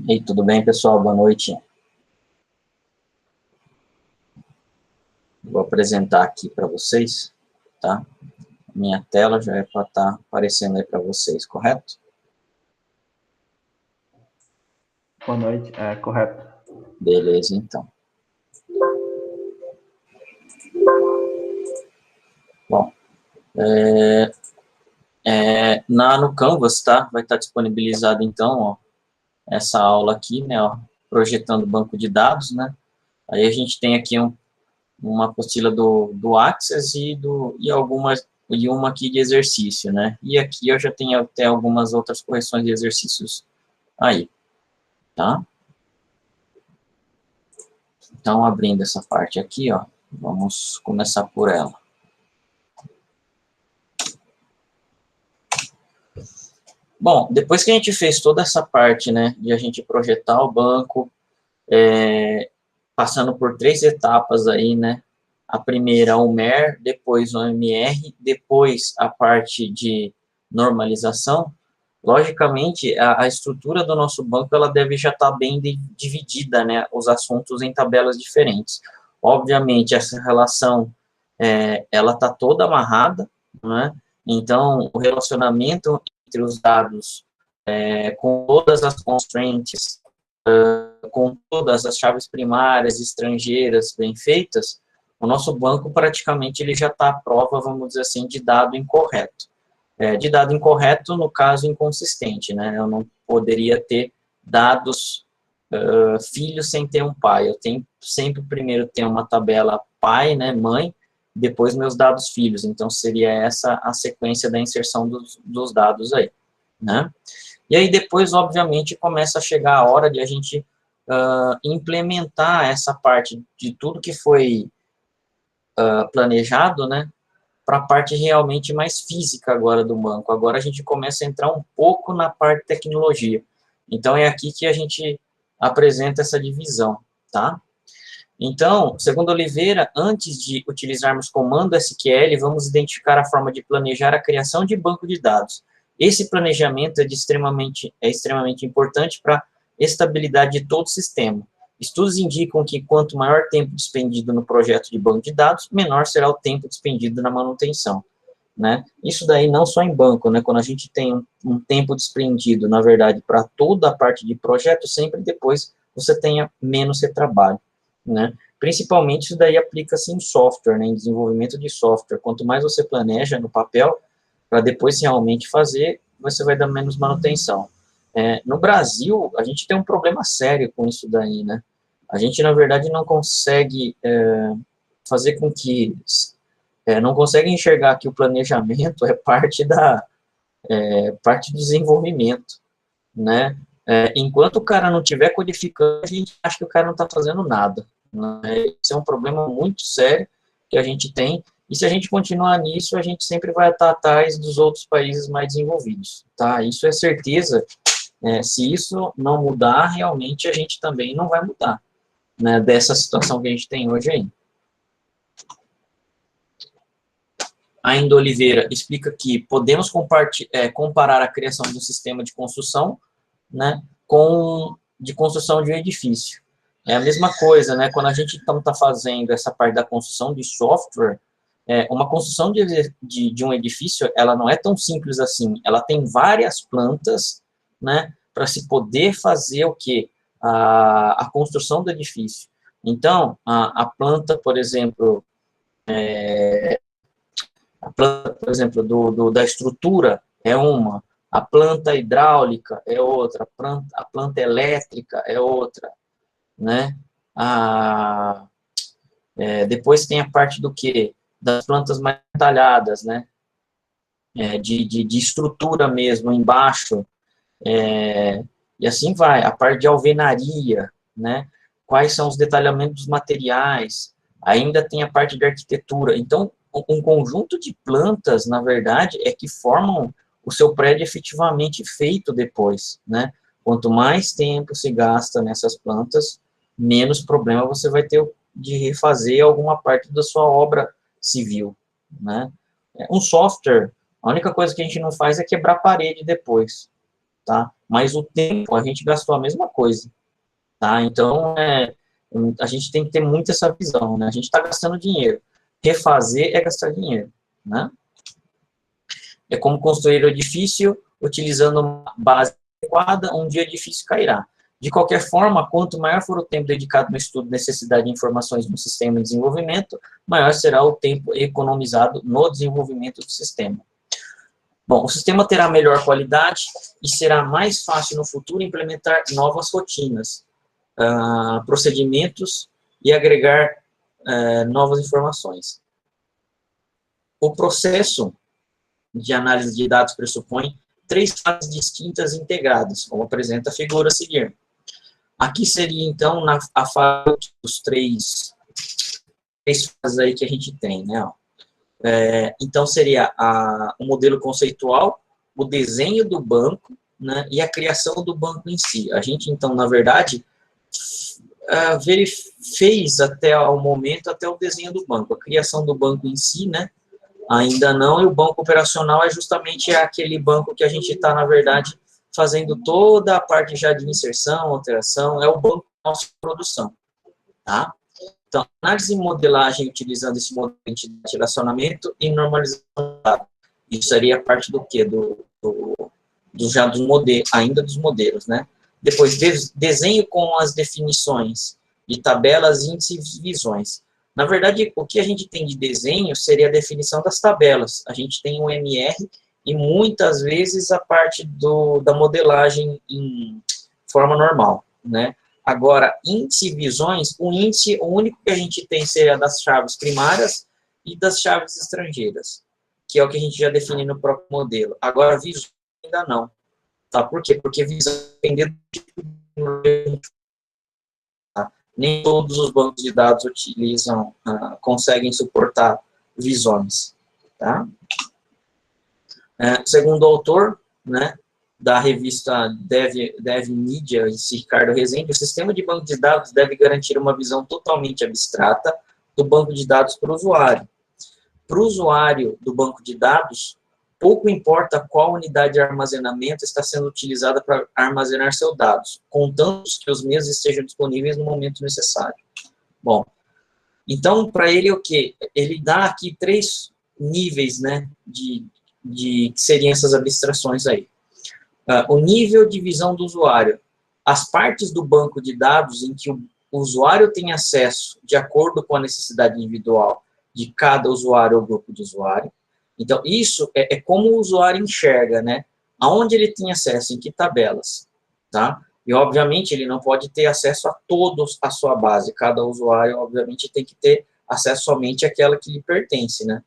E aí, tudo bem, pessoal? Boa noite. Vou apresentar aqui para vocês, tá? Minha tela já é para estar aparecendo aí para vocês, correto? Boa noite, correto. Beleza, então. Bom, no Canvas, tá? Vai estar disponibilizado, então, ó, essa aula aqui, né, ó, projetando banco de dados, né? Aí a gente tem aqui uma apostila do Access e uma aqui de exercício, né? E aqui eu já tenho até algumas outras correções de exercícios aí, tá? Então, abrindo essa parte aqui, ó, vamos começar por ela. Bom, depois que a gente fez toda essa parte, né, de a gente projetar o banco, passando por 3 etapas aí, né, a primeira o MER, depois o MR, depois a parte de normalização, logicamente, a estrutura do nosso banco, ela deve já estar bem dividida, né, os assuntos em tabelas diferentes. Obviamente, essa relação, ela está toda amarrada, né, então, o relacionamento entre os dados, com todas as constraints, com todas as chaves primárias, estrangeiras, bem feitas, o nosso banco praticamente ele já está à prova, vamos dizer assim, de dado incorreto. De dado incorreto, no caso, inconsistente, né? Eu não poderia ter dados filhos sem ter um pai. Eu tenho sempre primeiro ter uma tabela pai, né, mãe, depois meus dados filhos. Então, seria essa a sequência da inserção dos dados aí, né? E aí, depois, obviamente, começa a chegar a hora de a gente implementar essa parte de tudo que foi planejado, né, para a parte realmente mais física agora do banco. Agora a gente começa a entrar um pouco na parte de tecnologia. Então, é aqui que a gente apresenta essa divisão, tá? Então, segundo Oliveira, antes de utilizarmos comando SQL, vamos identificar a forma de planejar a criação de banco de dados. Esse planejamento é extremamente importante para a estabilidade de todo o sistema. Estudos indicam que quanto maior tempo despendido no projeto de banco de dados, menor será o tempo despendido na manutenção, né? Isso daí não só em banco, né? Quando a gente tem um tempo despendido, na verdade, para toda a parte de projeto, sempre depois você tenha menos retrabalho, né? Principalmente isso daí aplica-se em software, né? Em desenvolvimento de software. Quanto mais você planeja no papel, para depois realmente fazer, você vai dar menos manutenção. No Brasil, a gente tem um problema sério com isso daí, né? A gente, na verdade, não consegue fazer com que... não consegue enxergar que o planejamento é parte do desenvolvimento, né? Enquanto o cara não estiver codificando, a gente acha que o cara não está fazendo nada, né? Isso é um problema muito sério que a gente tem, e se a gente continuar nisso, a gente sempre vai estar atrás dos outros países mais desenvolvidos, tá? Isso é certeza. Se isso não mudar, realmente a gente também não vai mudar, né, dessa situação que a gente tem hoje aí. Ainda Oliveira explica que podemos comparar a criação de um sistema de construção, né, de construção de um edifício. É a mesma coisa, né, quando a gente está fazendo essa parte da construção de software, uma construção de um edifício, ela não é tão simples assim, ela tem várias plantas, né, para se poder fazer o quê? A construção do edifício. Então, a planta, por exemplo, da estrutura é uma, a planta hidráulica é outra, a planta elétrica é outra, né? Depois tem a parte do quê? Das plantas mais detalhadas, né? De estrutura mesmo, embaixo, e assim vai, a parte de alvenaria, né? Quais são os detalhamentos dos materiais, ainda tem a parte de arquitetura. Então, um conjunto de plantas, na verdade, é que formam o seu prédio efetivamente feito depois, né? Quanto mais tempo se gasta nessas plantas, menos problema você vai ter de refazer alguma parte da sua obra civil, né? Um software, a única coisa que a gente não faz é quebrar parede depois, tá? Mas o tempo, a gente gastou a mesma coisa, tá? Então, a gente tem que ter muito essa visão, né? A gente está gastando dinheiro. Refazer é gastar dinheiro, né? É como construir o edifício utilizando uma base adequada, um dia o edifício cairá. De qualquer forma, quanto maior for o tempo dedicado no estudo de necessidade de informações no sistema de desenvolvimento, maior será o tempo economizado no desenvolvimento do sistema. Bom, o sistema terá melhor qualidade e será mais fácil no futuro implementar novas rotinas, procedimentos e agregar novas informações. O processo de análise de dados pressupõe 3 fases distintas integradas, como apresenta a figura a seguir. Aqui seria, então, a fase dos três fases aí que a gente tem, né? Então, seria o modelo conceitual, o desenho do banco, né, e a criação do banco em si. A gente, então, na verdade, fez até o momento, até o desenho do banco. A criação do banco em si, né, ainda não, e o banco operacional é justamente aquele banco que a gente está, na verdade, fazendo toda a parte já de inserção, alteração, é o banco de nossa produção, tá? Então, análise e modelagem utilizando esse modelo de relacionamento e normalização de dados. Isso seria parte do quê? Já dos modelos, ainda dos modelos, né? Depois, desenho com as definições de tabelas, índices e visões. Na verdade, o que a gente tem de desenho seria a definição das tabelas. A gente tem o MR e muitas vezes a parte da modelagem em forma normal, né? Agora, índice e visões, o índice, o único que a gente tem seria das chaves primárias e das chaves estrangeiras, que é o que a gente já define no próprio modelo. Agora, visões ainda não. Tá? Por quê? Porque visão depende do tipo de... Nem todos os bancos de dados utilizam, conseguem suportar visões. Tá? Segundo o autor, né, da revista Dev Media, esse Ricardo Rezende, o sistema de banco de dados deve garantir uma visão totalmente abstrata do banco de dados para o usuário. Para o usuário do banco de dados, pouco importa qual unidade de armazenamento está sendo utilizada para armazenar seus dados, contanto que os mesmos estejam disponíveis no momento necessário. Bom, então, para ele, o quê? Ele dá aqui 3 níveis, né, que seriam essas abstrações aí. O nível de visão do usuário. As partes do banco de dados em que o usuário tem acesso de acordo com a necessidade individual de cada usuário ou grupo de usuário. Então, isso é como o usuário enxerga, né? Aonde ele tem acesso, em que tabelas, tá? E, obviamente, ele não pode ter acesso a todos a sua base. Cada usuário, obviamente, tem que ter acesso somente àquela que lhe pertence, né?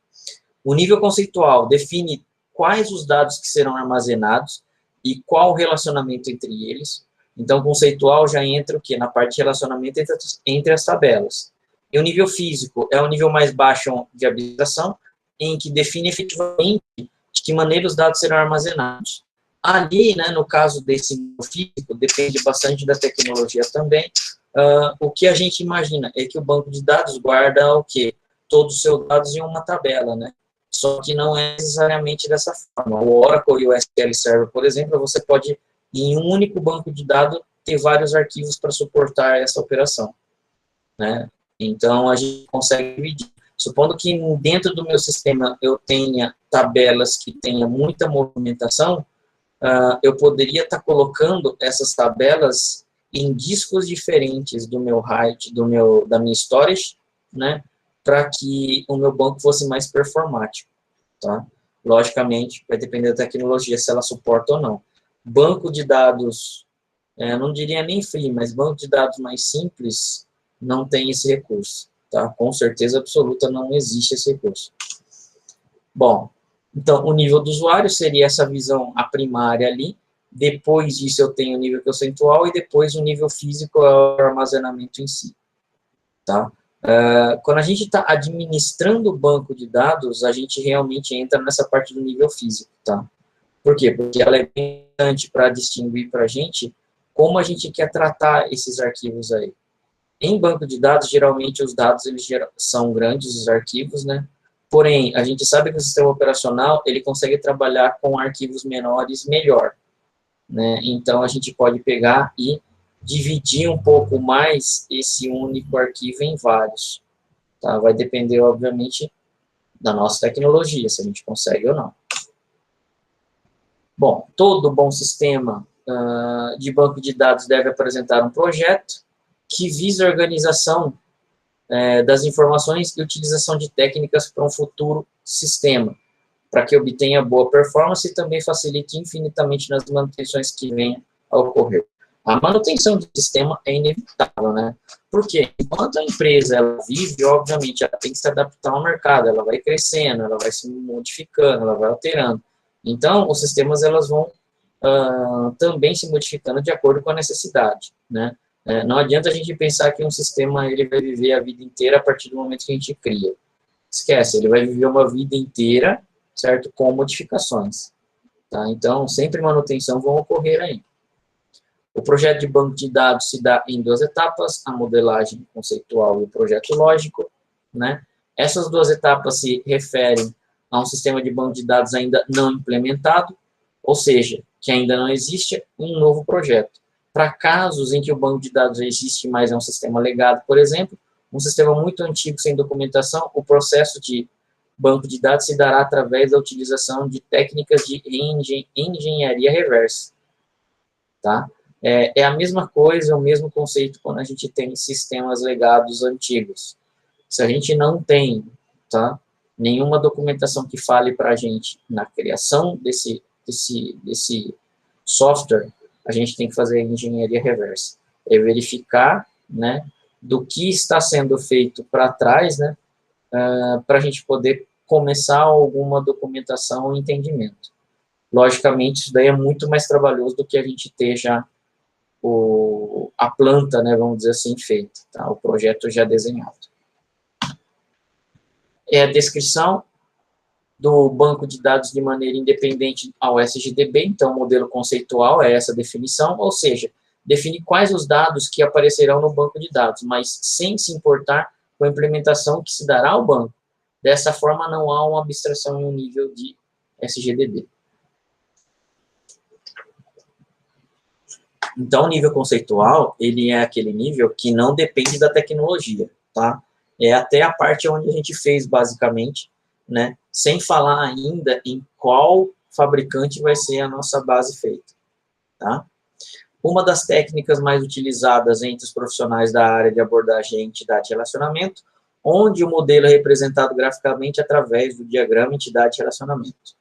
O nível conceitual define quais os dados que serão armazenados e qual o relacionamento entre eles. Então, conceitual já entra o quê? Na parte de relacionamento entre as tabelas. E o nível físico é o nível mais baixo de abstração, em que define efetivamente de que maneira os dados serão armazenados. Ali, né, no caso desse nível físico, depende bastante da tecnologia também, o que a gente imagina é que o banco de dados guarda o quê? Todos os seus dados em uma tabela, né? Só que não é necessariamente dessa forma. O Oracle e o SQL Server, por exemplo, você pode, em um único banco de dados, ter vários arquivos para suportar essa operação, né? Então, a gente consegue dividir. Supondo que dentro do meu sistema eu tenha tabelas que tenham muita movimentação, eu poderia estar colocando essas tabelas em discos diferentes do meu RAID, da minha storage, né, para que o meu banco fosse mais performático, tá? Logicamente, vai depender da tecnologia, se ela suporta ou não. Banco de dados, não diria nem free, mas banco de dados mais simples não tem esse recurso, tá? Com certeza absoluta não existe esse recurso. Bom, então, o nível do usuário seria essa visão, a primária ali. Depois disso, eu tenho o nível conceitual e depois o nível físico é o armazenamento em si, tá? Quando a gente está administrando o banco de dados, a gente realmente entra nessa parte do nível físico, tá? Por quê? Porque ela é bem importante para distinguir para a gente como a gente quer tratar esses arquivos aí. Em banco de dados, geralmente os dados eles são grandes, os arquivos, né? Porém, a gente sabe que o sistema operacional ele consegue trabalhar com arquivos menores melhor, né? Então, a gente pode pegar e dividir um pouco mais esse único arquivo em vários, tá? Vai depender, obviamente, da nossa tecnologia, se a gente consegue ou não. Bom, todo bom sistema de banco de dados deve apresentar um projeto que visa a organização das informações e utilização de técnicas para um futuro sistema, para que obtenha boa performance e também facilite infinitamente nas manutenções que venham a ocorrer. A manutenção do sistema é inevitável, né? Porque enquanto a empresa ela vive, obviamente, ela tem que se adaptar ao mercado, ela vai crescendo, ela vai se modificando, ela vai alterando. Então, os sistemas elas vão também se modificando de acordo com a necessidade, né? Não adianta a gente pensar que um sistema ele vai viver a vida inteira a partir do momento que a gente cria. Esquece, ele vai viver uma vida inteira, certo? Com modificações. Tá? Então, sempre manutenção vão ocorrer aí. O projeto de banco de dados se dá em duas etapas, a modelagem conceitual e o projeto lógico, né? Essas duas etapas se referem a um sistema de banco de dados ainda não implementado, ou seja, que ainda não existe um novo projeto. Para casos em que o banco de dados existe, mas é um sistema legado, por exemplo, um sistema muito antigo sem documentação, o processo de banco de dados se dará através da utilização de técnicas de engenharia reversa, tá? É a mesma coisa, o mesmo conceito quando a gente tem sistemas legados antigos. Se a gente não tem, tá, nenhuma documentação que fale para a gente na criação desse software, a gente tem que fazer a engenharia reversa. É verificar, né, do que está sendo feito para trás, né, para a gente poder começar alguma documentação ou entendimento. Logicamente, isso daí é muito mais trabalhoso do que a gente ter já a planta, né, vamos dizer assim, feita, tá? O projeto já desenhado. É a descrição do banco de dados de maneira independente ao SGDB, então o modelo conceitual é essa definição, ou seja, define quais os dados que aparecerão no banco de dados, mas sem se importar com a implementação que se dará ao banco. Dessa forma, não há uma abstração em um nível de SGDB. Então, o nível conceitual, ele é aquele nível que não depende da tecnologia, tá? É até a parte onde a gente fez, basicamente, né? Sem falar ainda em qual fabricante vai ser a nossa base feita, tá? Uma das técnicas mais utilizadas entre os profissionais da área de abordagem é entidade e relacionamento, onde o modelo é representado graficamente através do diagrama entidade-relacionamento.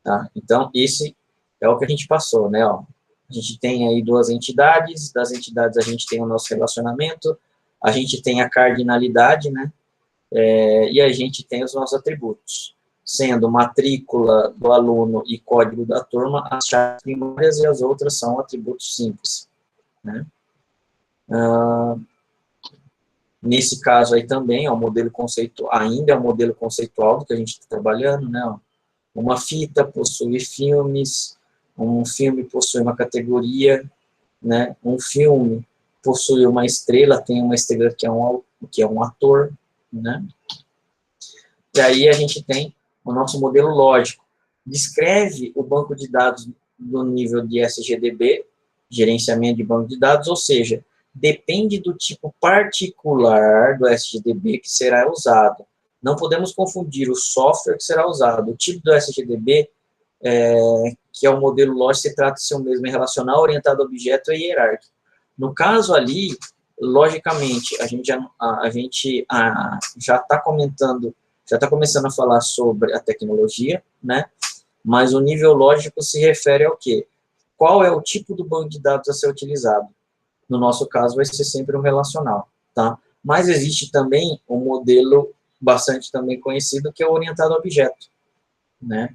Tá? Então, esse é o que a gente passou, né? Ó, a gente tem aí duas entidades, das entidades a gente tem o nosso relacionamento, a gente tem a cardinalidade, né? E a gente tem os nossos atributos, sendo matrícula do aluno e código da turma as chaves primárias e as outras são atributos simples, né? Nesse caso aí também, ó, o modelo conceitual, ainda é o modelo conceitual do que a gente está trabalhando, né? Ó. Uma fita possui filmes, um filme possui uma categoria, né? Um filme possui uma estrela, tem uma estrela que é um ator, né? E aí a gente tem o nosso modelo lógico. Descreve o banco de dados no nível de SGDB, gerenciamento de banco de dados, ou seja, depende do tipo particular do SGDB que será usado. Não podemos confundir o software que será usado. O tipo do SGDB, que é o modelo lógico, se trata de ser o mesmo, é relacional, orientado a objeto e hierárquico. No caso ali, logicamente, a gente já está começando a falar sobre a tecnologia, né? Mas o nível lógico se refere ao quê? Qual é o tipo do banco de dados a ser utilizado? No nosso caso, vai ser sempre um relacional, tá? Mas existe também um modelo bastante também conhecido, que é o orientado a objeto, né?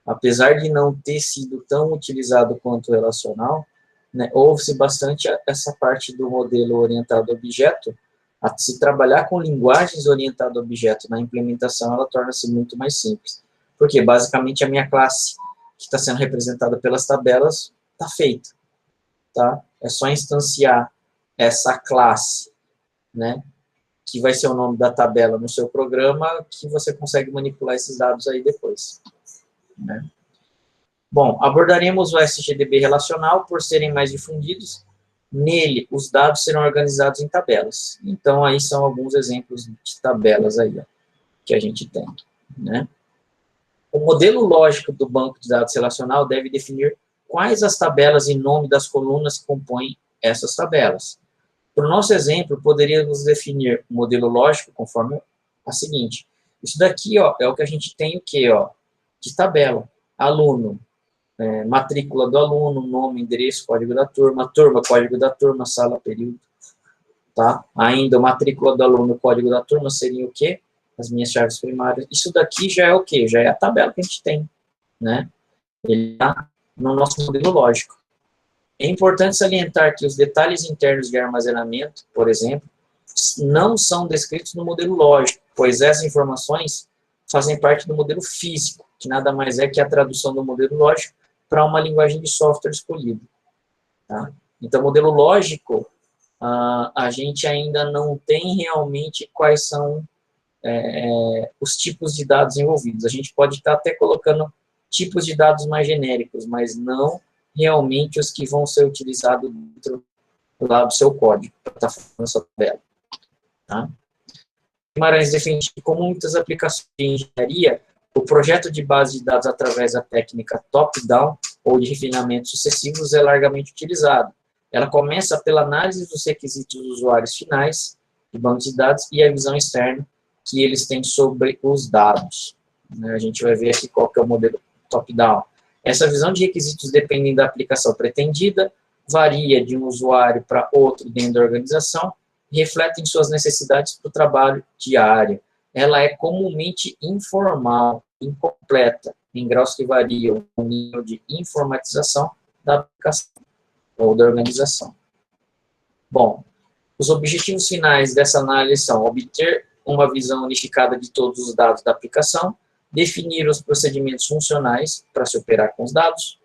Apesar de não ter sido tão utilizado quanto o relacional, né, houve-se bastante essa parte do modelo orientado a objeto. A se trabalhar com linguagens orientadas a objeto na implementação, ela torna-se muito mais simples. Porque, basicamente, a minha classe, que está sendo representada pelas tabelas, está feita, tá? É só instanciar essa classe, né, que vai ser o nome da tabela no seu programa, que você consegue manipular esses dados aí depois, né? Bom, abordaremos o SGDB relacional por serem mais difundidos. Nele, os dados serão organizados em tabelas. Então, aí são alguns exemplos de tabelas aí, ó, que a gente tem, né? O modelo lógico do banco de dados relacional deve definir quais as tabelas e nome das colunas que compõem essas tabelas. Para o nosso exemplo, poderíamos definir o modelo lógico conforme a seguinte. Isso daqui, ó, é o que a gente tem o quê, ó? De tabela. Aluno, matrícula do aluno, nome, endereço, código da turma, turma, código da turma, sala, período, tá? Ainda, matrícula do aluno, código da turma seria o quê? As minhas chaves primárias. Isso daqui já é o quê? Já é a tabela que a gente tem, né? Ele está no nosso modelo lógico. É importante salientar que os detalhes internos de armazenamento, por exemplo, não são descritos no modelo lógico, pois essas informações fazem parte do modelo físico, que nada mais é que a tradução do modelo lógico para uma linguagem de software escolhida. Tá? Então, modelo lógico, a gente ainda não tem realmente quais são os tipos de dados envolvidos. A gente pode estar até colocando tipos de dados mais genéricos, mas não realmente os que vão ser utilizados dentro lá do seu código, para estar fazendo essa tabela. Tá? Guimarães defende que, como muitas aplicações de engenharia, o projeto de base de dados através da técnica top-down ou de refinamentos sucessivos é largamente utilizado. Ela começa pela análise dos requisitos dos usuários finais de bancos de dados e a visão externa que eles têm sobre os dados. A gente vai ver aqui qual que é o modelo top-down. Essa visão de requisitos depende da aplicação pretendida, varia de um usuário para outro dentro da organização, e refletem suas necessidades para o trabalho diário. Ela é comumente informal, incompleta, em graus que variam o nível de informatização da aplicação ou da organização. Bom, os objetivos finais dessa análise são obter uma visão unificada de todos os dados da aplicação, definir os procedimentos funcionais para se operar com os dados.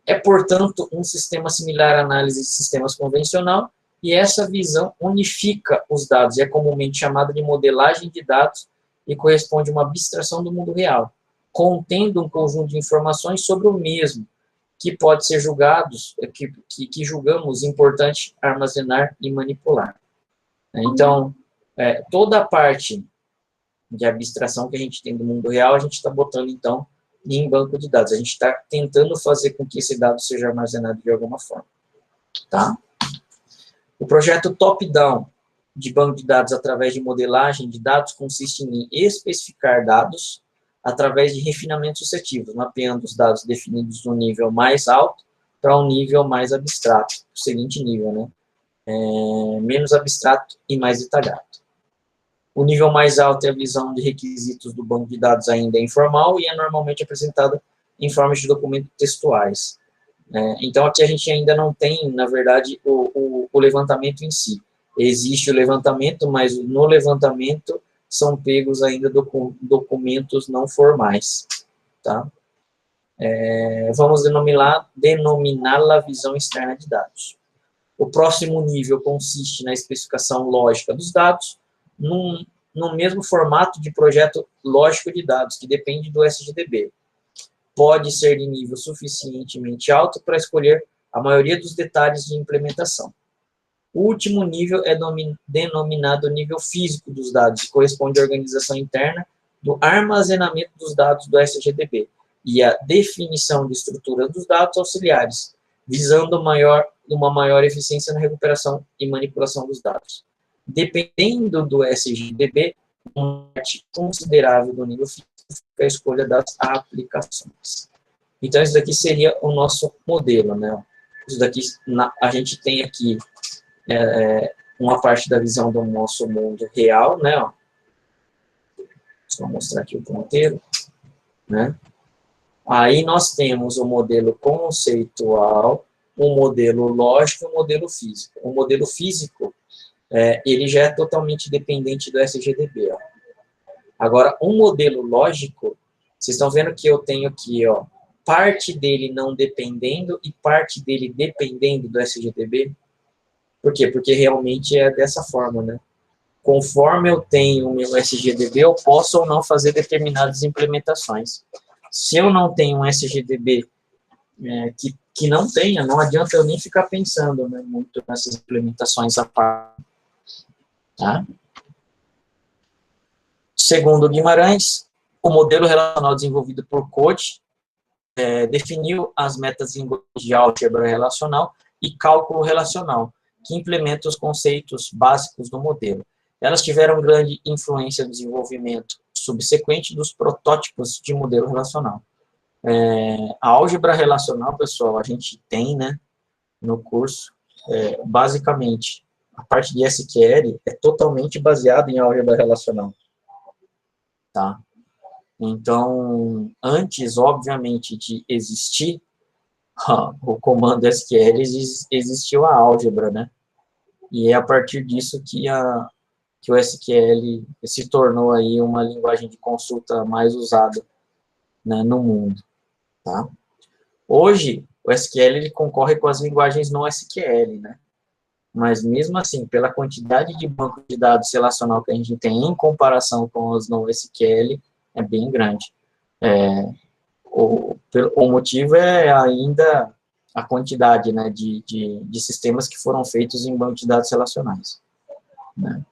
É, portanto, um sistema similar à análise de sistemas convencional, e essa visão unifica os dados, e é comumente chamada de modelagem de dados, e corresponde a uma abstração do mundo real, contendo um conjunto de informações sobre o mesmo, que pode ser julgados, que julgamos importante armazenar e manipular. Então, toda a parte de abstração que a gente tem do mundo real, a gente está botando, então, em banco de dados. A gente está tentando fazer com que esse dado seja armazenado de alguma forma. Tá? O projeto top-down de banco de dados através de modelagem de dados consiste em especificar dados através de refinamentos sucessivos, mapeando os dados definidos no nível mais alto para um nível mais abstrato, o seguinte nível, né? Menos abstrato e mais detalhado. O nível mais alto é a visão de requisitos do banco de dados ainda informal e é normalmente apresentada em forma de documentos textuais. Então, aqui a gente ainda não tem, na verdade, o levantamento em si. Existe o levantamento, mas no levantamento são pegos ainda documentos não formais. Tá? Vamos denominá-la visão externa de dados. O próximo nível consiste na especificação lógica dos dados, no mesmo formato de projeto lógico de dados, que depende do SGDB. Pode ser de nível suficientemente alto para escolher a maioria dos detalhes de implementação. O último nível é denominado nível físico dos dados, e corresponde à organização interna do armazenamento dos dados do SGDB e a definição de estrutura dos dados auxiliares, visando uma maior eficiência na recuperação e manipulação dos dados. Dependendo do SGDB, uma parte considerável do nível físico fica a escolha das aplicações. Então, isso daqui seria o nosso modelo, né? Isso daqui, a gente tem aqui uma parte da visão do nosso mundo real, né? Ó. Só mostrar aqui o ponteiro, né? Aí nós temos o modelo conceitual, o modelo lógico e o modelo físico. O modelo físico, ele já é totalmente dependente do SGDB. Ó. Agora, um modelo lógico, vocês estão vendo que eu tenho aqui, ó, parte dele não dependendo e parte dele dependendo do SGDB. Por quê? Porque realmente é dessa forma, né? Conforme eu tenho o meu SGDB, eu posso ou não fazer determinadas implementações. Se eu não tenho um SGDB que não tenha, não adianta eu nem ficar pensando, né, muito nessas implementações à parte. Tá? Segundo Guimarães, o modelo relacional desenvolvido por Code definiu as metas de álgebra relacional e cálculo relacional, que implementam os conceitos básicos do modelo. Elas tiveram grande influência no desenvolvimento subsequente dos protótipos de modelo relacional. A álgebra relacional, pessoal, a gente tem, né, no curso, basicamente, a parte de SQL é totalmente baseada em álgebra relacional. Tá? Então, antes, obviamente, de existir o comando SQL, existiu a álgebra, né? E é a partir disso que o SQL se tornou aí uma linguagem de consulta mais usada, né, no mundo, tá? Hoje, o SQL ele concorre com as linguagens no SQL, né? Mas mesmo assim, pela quantidade de banco de dados relacional que a gente tem em comparação com os no SQL, é bem grande. O motivo é ainda a quantidade, né, de sistemas que foram feitos em banco de dados relacionais, né?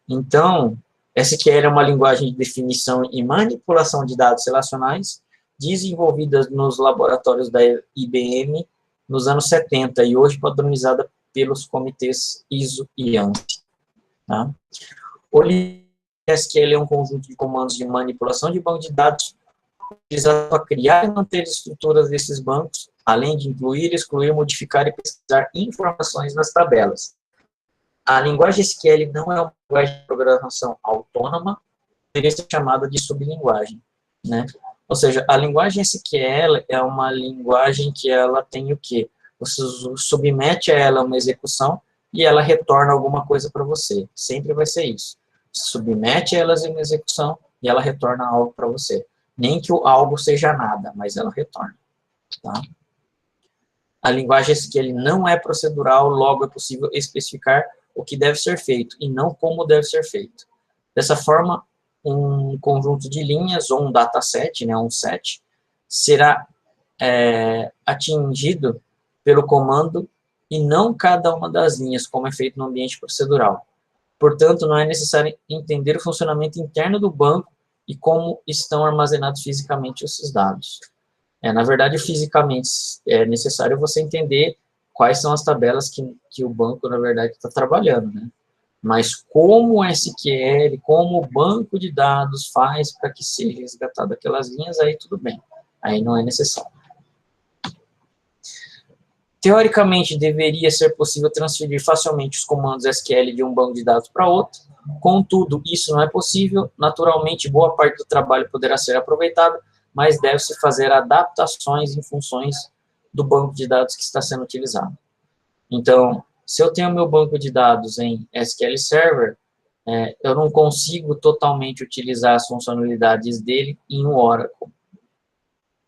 Então, SQL é uma linguagem de definição e manipulação de dados relacionais, desenvolvida nos laboratórios da IBM nos anos 70 e hoje padronizada pelos comitês ISO e ANSI. Tá? O SQL é um conjunto de comandos de manipulação de banco de dados utilizado para criar e manter as estruturas desses bancos, além de incluir, excluir, modificar e pesquisar informações nas tabelas. A linguagem SQL não é uma linguagem de programação autônoma, poderia ser chamada de sublinguagem, né? Ou seja, a linguagem SQL é uma linguagem que ela tem o quê? Você submete a ela uma execução e ela retorna alguma coisa para você. Sempre vai ser isso. Você submete a elas uma execução e ela retorna algo para você. Nem que o algo seja nada, mas ela retorna. Tá? A linguagem SQL não é procedural, logo é possível especificar o que deve ser feito e não como deve ser feito. Dessa forma, um conjunto de linhas, ou um dataset, né, um set, será atingido pelo comando e não cada uma das linhas, como é feito no ambiente procedural. Portanto, não é necessário entender o funcionamento interno do banco e como estão armazenados fisicamente esses dados. Na verdade, fisicamente, é necessário você entender quais são as tabelas que o banco, na verdade, está trabalhando, né? Mas como o SQL, como o banco de dados faz para que seja resgatado aquelas linhas, aí tudo bem. Aí não é necessário. Teoricamente, deveria ser possível transferir facilmente os comandos SQL de um banco de dados para outro. Contudo, isso não é possível. Naturalmente, boa parte do trabalho poderá ser aproveitada, mas deve-se fazer adaptações em funções do banco de dados que está sendo utilizado. Então, se eu tenho meu banco de dados em SQL Server, eu não consigo totalmente utilizar as funcionalidades dele em um Oracle,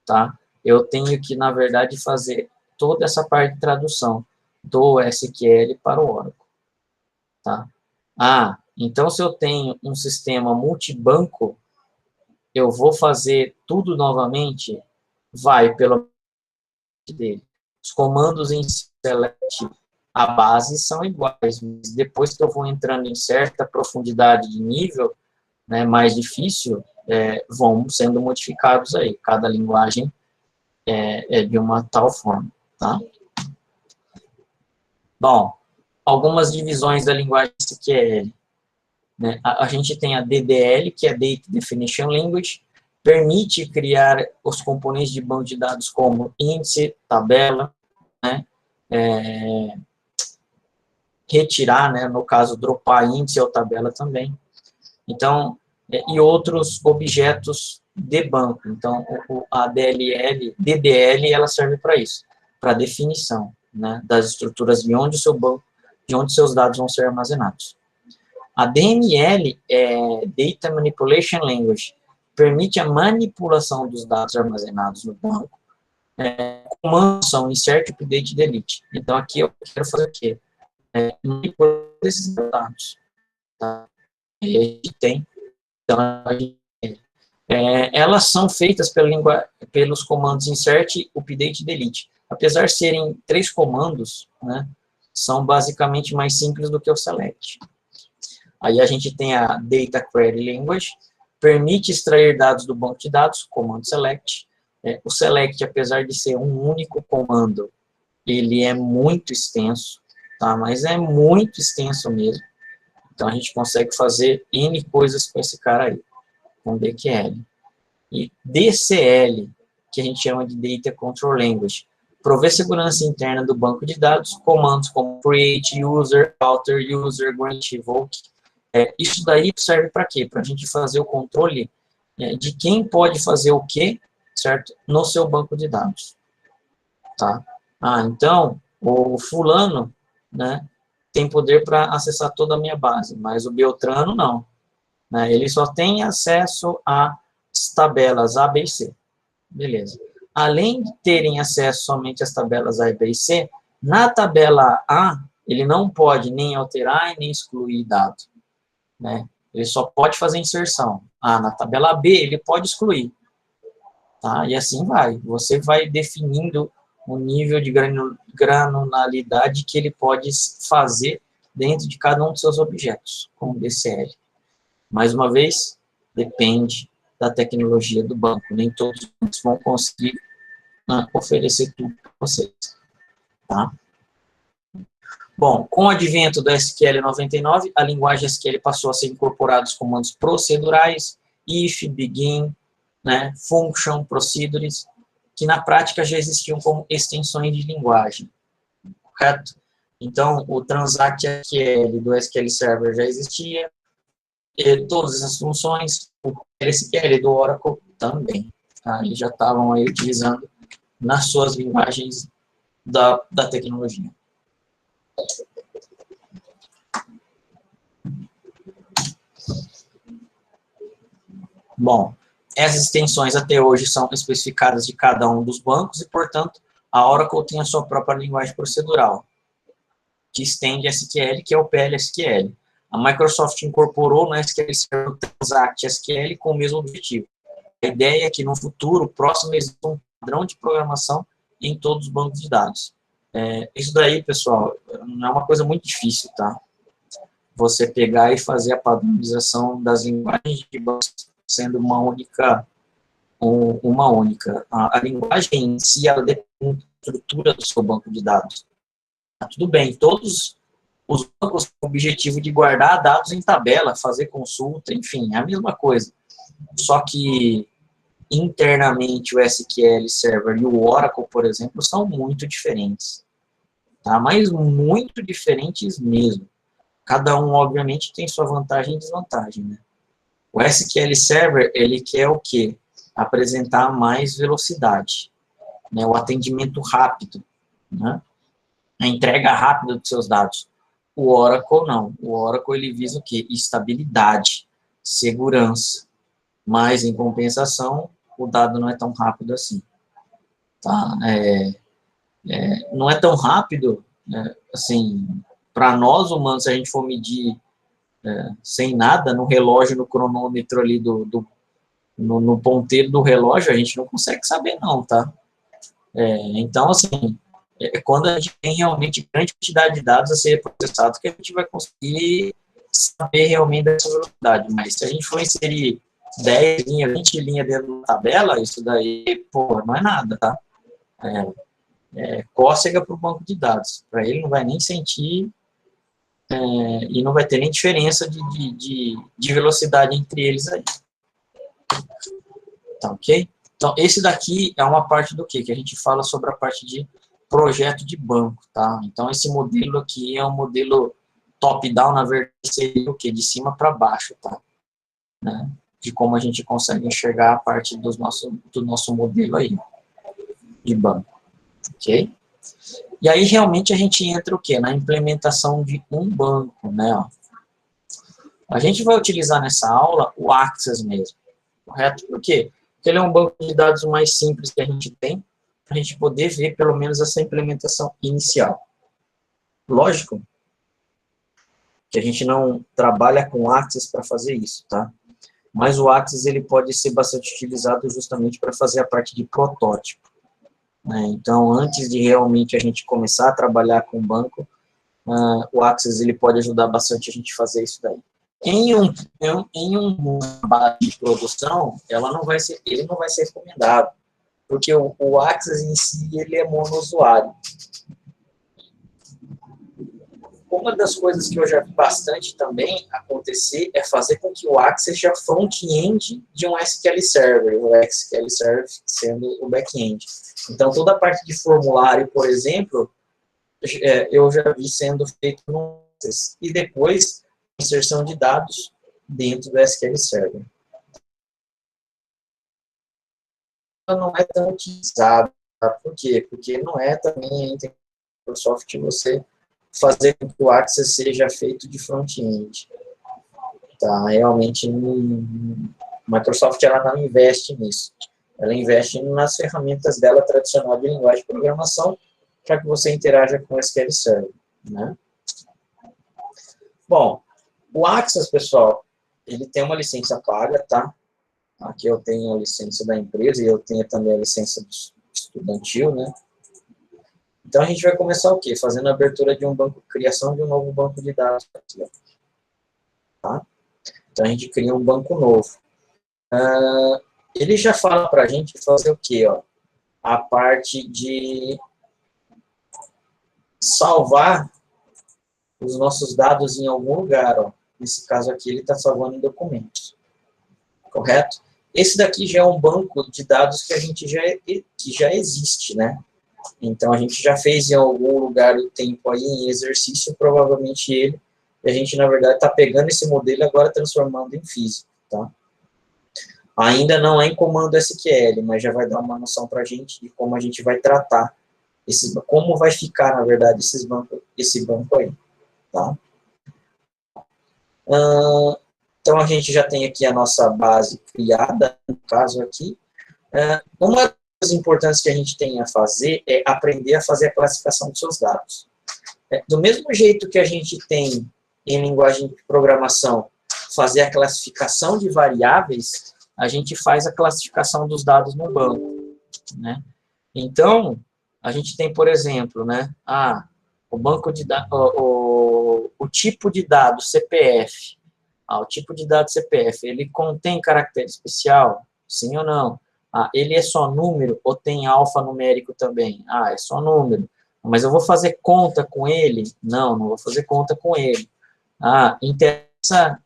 tá? Eu tenho que, na verdade, fazer toda essa parte de tradução do SQL para o Oracle, tá? Então, se eu tenho um sistema multibanco, eu vou fazer tudo novamente? Vai, pelo dele. Os comandos em select, a base são iguais, mas depois que eu vou entrando em certa profundidade de nível, né, mais difícil, vão sendo modificados aí. Cada linguagem é de uma tal forma, tá? Bom, algumas divisões da linguagem SQL. Né? A gente tem a DDL, que é Data Definition Language, permite criar os componentes de banco de dados como índice, tabela, né? Retirar, né? No caso, dropar índice ou tabela também. Então, e outros objetos de banco. Então, a DDL, ela serve para isso, para definição, né? Das estruturas de onde o seu banco, de onde seus dados vão ser armazenados. A DML é Data Manipulation Language, permite a manipulação dos dados armazenados no banco, comandos são insert, update e delete. Então, aqui eu quero fazer o quê? Manipular esses dados. Tá? E a gente tem, então, Elas são feitas pelos comandos insert, update e delete. Apesar de serem 3 comandos, né, são basicamente mais simples do que o select. Aí a gente tem a Data Query Language, permite extrair dados do banco de dados, comando select. O select, apesar de ser um único comando, ele é muito extenso, tá? Mas é muito extenso mesmo. Então a gente consegue fazer N coisas com esse cara aí, com DQL. E DCL, que a gente chama de Data Control Language, prover segurança interna do banco de dados, comandos como create, user, alter, user, grant, evoke. Isso daí serve para quê? Para a gente fazer o controle de quem pode fazer o quê, certo? No seu banco de dados. Tá? Então, o fulano, né, tem poder para acessar toda a minha base, mas o Beltrano não. Né? Ele só tem acesso às tabelas A, B e C. Beleza. Além de terem acesso somente às tabelas A, B e C, na tabela A, ele não pode nem alterar e nem excluir dado. Né? Ele só pode fazer inserção. Na tabela B, ele pode excluir. Tá? E assim vai. Você vai definindo o nível de granularidade que ele pode fazer dentro de cada um dos seus objetos, com o DCL. Mais uma vez, depende da tecnologia do banco. Nem todos os bancos vão conseguir oferecer tudo para vocês. Tá? Bom, com o advento do SQL 99, a linguagem SQL passou a ser incorporada os comandos procedurais, if, begin, né, function, procedures, que na prática já existiam como extensões de linguagem, correto? Então, o transact SQL do SQL Server já existia, e todas essas funções, o SQL do Oracle também, tá? Eles já estavam aí utilizando nas suas linguagens da tecnologia. Bom, essas extensões até hoje são especificadas de cada um dos bancos e, portanto, a Oracle tem a sua própria linguagem procedural, que estende SQL, que é o PL/SQL. A Microsoft incorporou no SQL Server o Transact SQL com o mesmo objetivo. A ideia é que, no futuro próximo, exista um padrão de programação em todos os bancos de dados. Isso daí, pessoal, não é uma coisa muito difícil, tá? Você pegar e fazer a padronização das linguagens de bancos sendo uma única. A linguagem em si, ela depende da estrutura do seu banco de dados. Tudo bem, todos os bancos têm o objetivo de guardar dados em tabela, fazer consulta, enfim, é a mesma coisa. Só que, internamente, o SQL Server e o Oracle, por exemplo, são muito diferentes. Tá? Mas muito diferentes mesmo. Cada um, obviamente, tem sua vantagem e desvantagem. Né? O SQL Server, ele quer o quê? Apresentar mais velocidade, né? O atendimento rápido, né? A entrega rápida dos seus dados. O Oracle não. O Oracle ele visa o quê? Estabilidade, segurança. Mas, em compensação, o dado não é tão rápido assim. Tá? Não é tão rápido, né? Assim, para nós humanos, se a gente for medir sem nada, no relógio, no cronômetro ali no ponteiro do relógio, a gente não consegue saber não, tá? Então, assim, quando a gente tem realmente grande quantidade de dados a ser processados, que a gente vai conseguir saber realmente dessa velocidade. Mas se a gente for inserir 10 linhas, 20 linhas dentro da tabela, isso daí, pô, não é nada, tá? Cócega para o banco de dados. Para ele não vai nem sentir e não vai ter nem diferença de velocidade entre eles aí. Tá ok? Então, esse daqui é uma parte do quê? Que a gente fala sobre a parte de projeto de banco, tá? Então, esse modelo aqui é um modelo top-down, na verdade, seria o quê? De cima para baixo, tá? Né? De como a gente consegue enxergar a parte do nosso modelo aí, de banco, ok? E aí, realmente, a gente entra o quê? Na implementação de um banco, né? Ó. A gente vai utilizar nessa aula o Access mesmo, correto? Por quê? Porque ele é um banco de dados mais simples que a gente tem, para a gente poder ver, pelo menos, essa implementação inicial. Lógico que a gente não trabalha com Access para fazer isso, tá? mas o Axis ele pode ser bastante utilizado justamente para fazer a parte de protótipo, né? Então, antes de realmente a gente começar a trabalhar com o banco, o Axis ele pode ajudar bastante a gente a fazer isso daí. Em uma base de produção, ele não vai ser recomendado, porque o Axis em si ele é monousuário. Uma das coisas que eu já vi bastante também acontecer é fazer com que o Axis seja front-end de um SQL Server, o SQL Server sendo o back-end. Então, toda a parte de formulário, por exemplo, eu já vi sendo feito no Axis. E depois, inserção de dados dentro do SQL Server. Não é tão utilizado. Tá? Por quê? Porque não é também a Microsoft você fazer com que o Axis seja feito de front-end. Tá? Realmente, a Microsoft ela não investe nisso. Ela investe nas ferramentas dela tradicional de linguagem de programação para que você interaja com o SQL Server. Né? Bom, o Axis, pessoal, ele tem uma licença paga, tá? Aqui eu tenho a licença da empresa e eu tenho também a licença estudantil, né? Então, a gente vai começar o quê? Fazendo a abertura de um banco, criação de um novo banco de dados. Aqui, ó. Tá? Então, a gente cria um banco novo. Ele já fala para a gente fazer o quê? Ó? A parte de salvar os nossos dados em algum lugar. Ó. Nesse caso aqui, ele está salvando em documentos. Correto? Esse daqui já é um banco de dados que a gente que já existe, né? Então, a gente já fez em algum lugar do tempo aí, em exercício, provavelmente ele, e a gente, na verdade, está pegando esse modelo e agora transformando em físico, tá? Ainda não é em comando SQL, mas já vai dar uma noção para a gente de como a gente vai tratar, como vai ficar, na verdade, esse banco aí, tá? Então, a gente já tem aqui a nossa base criada, no caso aqui. Uma das importantes que a gente tem a fazer é aprender a fazer a classificação dos seus dados. Do mesmo jeito que a gente tem em linguagem de programação fazer a classificação de variáveis, a gente faz a classificação dos dados no banco, né? Então, a gente tem, por exemplo, né, o banco de o tipo de dado CPF. O tipo de dado CPF, ele contém caractere especial? Sim ou não? Ele é só número ou tem alfanumérico também? É só número. Mas eu vou fazer conta com ele? Não, não vou fazer conta com ele. Interessa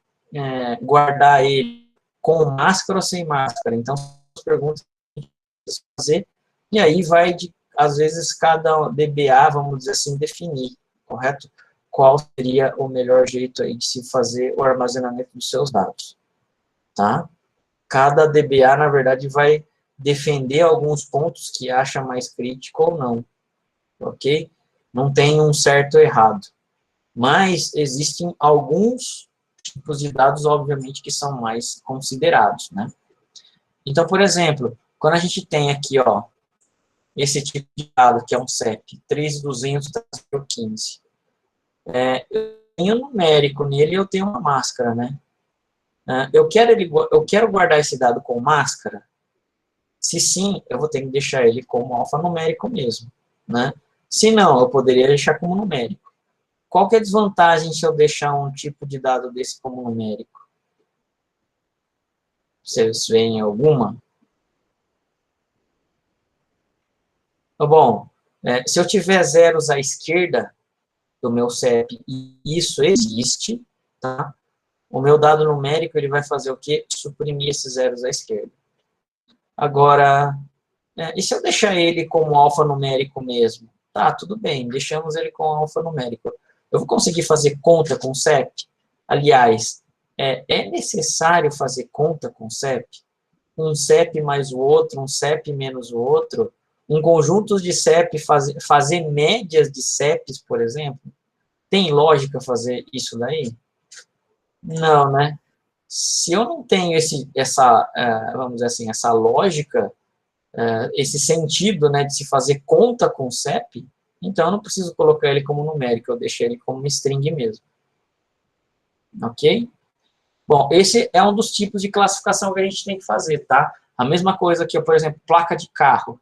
guardar ele com máscara ou sem máscara? Então, as perguntas que a gente precisa fazer, e aí vai, às vezes, cada DBA, vamos dizer assim, definir, correto? Qual seria o melhor jeito aí de se fazer o armazenamento dos seus dados, tá? Cada DBA, na verdade, vai defender alguns pontos que acha mais crítico ou não, ok? Não tem um certo ou errado. Mas existem alguns tipos de dados, obviamente, que são mais considerados, né? Então, por exemplo, quando a gente tem aqui, ó, esse tipo de dado, que é um CEP, 13200-15, eu tenho numérico nele e eu tenho uma máscara, né? Eu quero guardar esse dado com máscara? Se sim, eu vou ter que deixar ele como alfanumérico mesmo, né? Se não, eu poderia deixar como numérico. Qual que é a desvantagem se eu deixar um tipo de dado desse como numérico? Vocês veem alguma? Bom, se eu tiver zeros à esquerda do meu CEP e isso existe, tá? O meu dado numérico ele vai fazer o quê? Suprimir esses zeros à esquerda. Agora, e se eu deixar ele como alfanumérico mesmo? Tá, tudo bem, deixamos ele com alfanumérico. Eu vou conseguir fazer conta com CEP? Aliás, é necessário fazer conta com CEP? Um CEP mais o outro, um CEP menos o outro? Um conjunto de CEP, fazer médias de CEPs, por exemplo? Tem lógica fazer isso daí? Não, né? Se eu não tenho vamos dizer assim, essa lógica, esse sentido, né, de se fazer conta com o CEP, então eu não preciso colocar ele como numérico, eu deixo ele como uma string mesmo. Ok? Bom, esse é um dos tipos de classificação que a gente tem que fazer, tá? A mesma coisa que, por exemplo, placa de carro.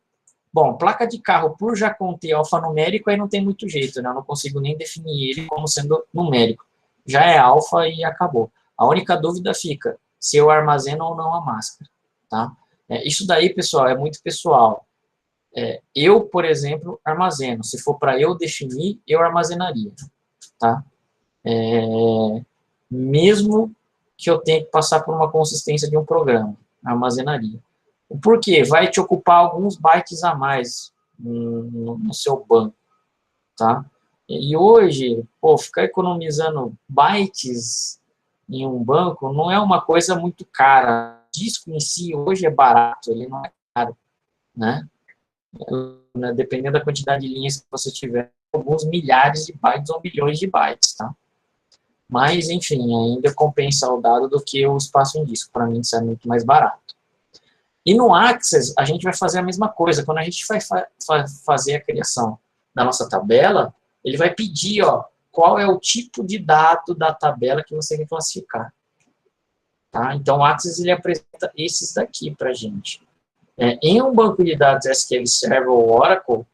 Bom, placa de carro, por já conter alfanumérico, aí não tem muito jeito, né? Eu não consigo nem definir ele como sendo numérico. Já é alfa e acabou. A única dúvida fica se eu armazeno ou não a máscara, tá? Isso daí, pessoal, é muito pessoal. Eu, por exemplo, armazeno. Se for para eu definir, eu armazenaria, tá? Mesmo que eu tenha que passar por uma consistência de um programa, armazenaria. Por quê? Vai te ocupar alguns bytes a mais no seu banco, tá? E hoje, pô, ficar economizando bytes em um banco não é uma coisa muito cara. O disco em si hoje é barato, ele não é caro, né? Dependendo da quantidade de linhas que você tiver, alguns milhares de bytes ou milhões de bytes, tá? Mas, enfim, ainda compensa o dado do que o espaço em disco. Para mim, isso é muito mais barato. E no Access, a gente vai fazer a mesma coisa. Quando a gente vai fazer a criação da nossa tabela, ele vai pedir, ó, qual é o tipo de dado da tabela que você quer classificar. Tá? Então, o Access ele apresenta esses daqui para a gente. Em um banco de dados SQL Server ou Oracle,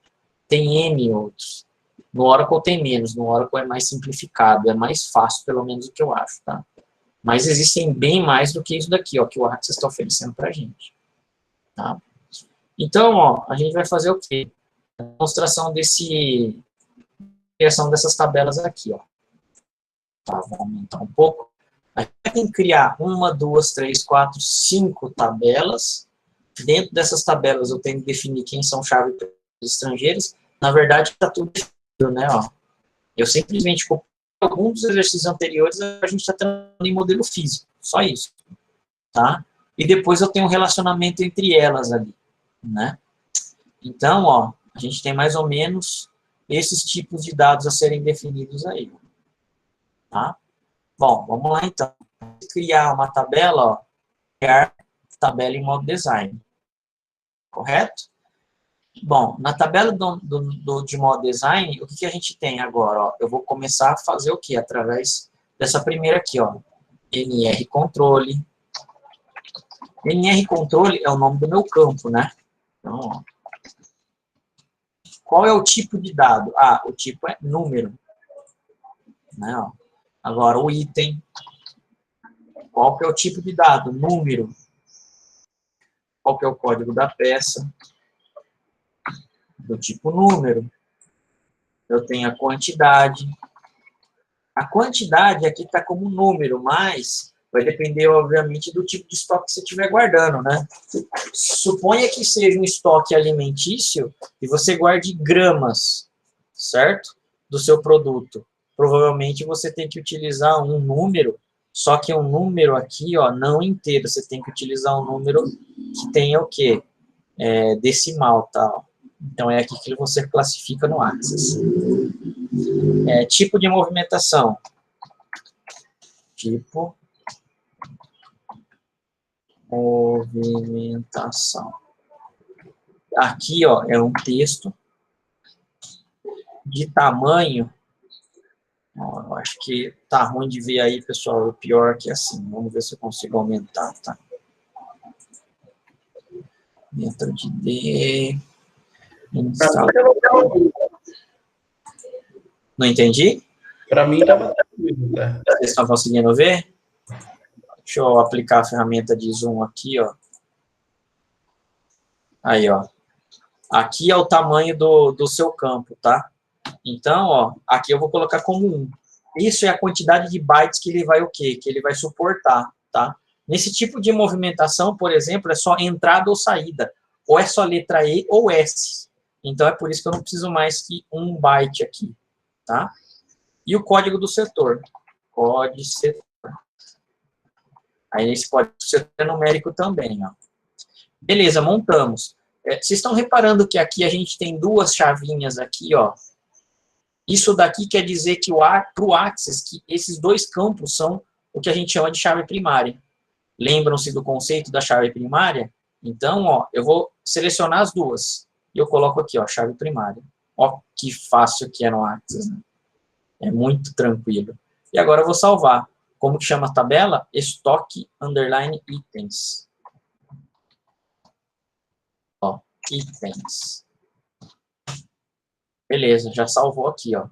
tem N outros. No Oracle tem menos, no Oracle é mais simplificado, é mais fácil, pelo menos o que eu acho, tá? Mas existem bem mais do que isso daqui, ó, que o Access está oferecendo para a gente, tá? Então, ó, a gente vai fazer o quê? A demonstração criação dessas tabelas aqui, ó. Tá, vou aumentar um pouco. A gente tem que criar 1, 2, 3, 4, 5 tabelas. Dentro dessas tabelas eu tenho que definir quem são chaves estrangeiras. Na verdade, está tudo definido, né, ó. Eu simplesmente copio alguns dos exercícios anteriores, a gente está trabalhando em modelo físico, só isso, tá? E depois eu tenho um relacionamento entre elas ali, né? Então, ó, a gente tem mais ou menos esses tipos de dados a serem definidos aí, tá? Bom, vamos lá então. Criar uma tabela, ó, criar tabela em modo design, correto? Bom, na tabela de modo design, o que a gente tem agora? Ó? Eu vou começar a fazer o quê? Através dessa primeira aqui, ó, NR Controle. NR Controle é o nome do meu campo, né? Então, ó, qual é o tipo de dado? Ah, o tipo é número. Né, ó. Agora, o item. Qual que é o tipo de dado? Número. Qual que é o código da peça? Do tipo número. Eu tenho a quantidade. A quantidade aqui está como número, mas vai depender, obviamente, do tipo de estoque que você estiver guardando, né? Suponha que seja um estoque alimentício e você guarde gramas, certo? Do seu produto. Provavelmente você tem que utilizar um número, só que um número aqui, ó, não inteiro. Você tem que utilizar um número que tenha o quê? Decimal, tá? Então, é aqui que você classifica no Access. Tipo de movimentação. Tipo movimentação. Aqui, ó, é um texto de tamanho. Ó, eu acho que tá ruim de ver aí, pessoal. O pior que é assim. Vamos ver se eu consigo aumentar, tá? Dentro de D. Não entendi? Para mim estava tranquilo, tá? Vocês estão conseguindo ver? Deixa eu aplicar a ferramenta de zoom aqui, ó. Aí, ó. Aqui é o tamanho do seu campo, tá? Então, ó, aqui eu vou colocar como 1. Isso é a quantidade de bytes que ele vai o quê? Que ele vai suportar, tá? Nesse tipo de movimentação, por exemplo, é só entrada ou saída. Ou é só letra E ou S. Então, é por isso que eu não preciso mais que 1 byte aqui, tá? E o código do setor. Código setor. Aí esse código do setor é numérico também, ó. Beleza, montamos. Vocês estão reparando que aqui a gente tem duas chavinhas aqui, ó. Isso daqui quer dizer que para o Access, que esses dois campos são o que a gente chama de chave primária. Lembram-se do conceito da chave primária? Então, ó, eu vou selecionar as duas. E eu coloco aqui, ó, chave primária. Ó, que fácil que é no Access, né? É muito tranquilo. E agora eu vou salvar. Como que chama a tabela? Estoque underline itens. Ó, itens. Beleza, já salvou aqui, ó.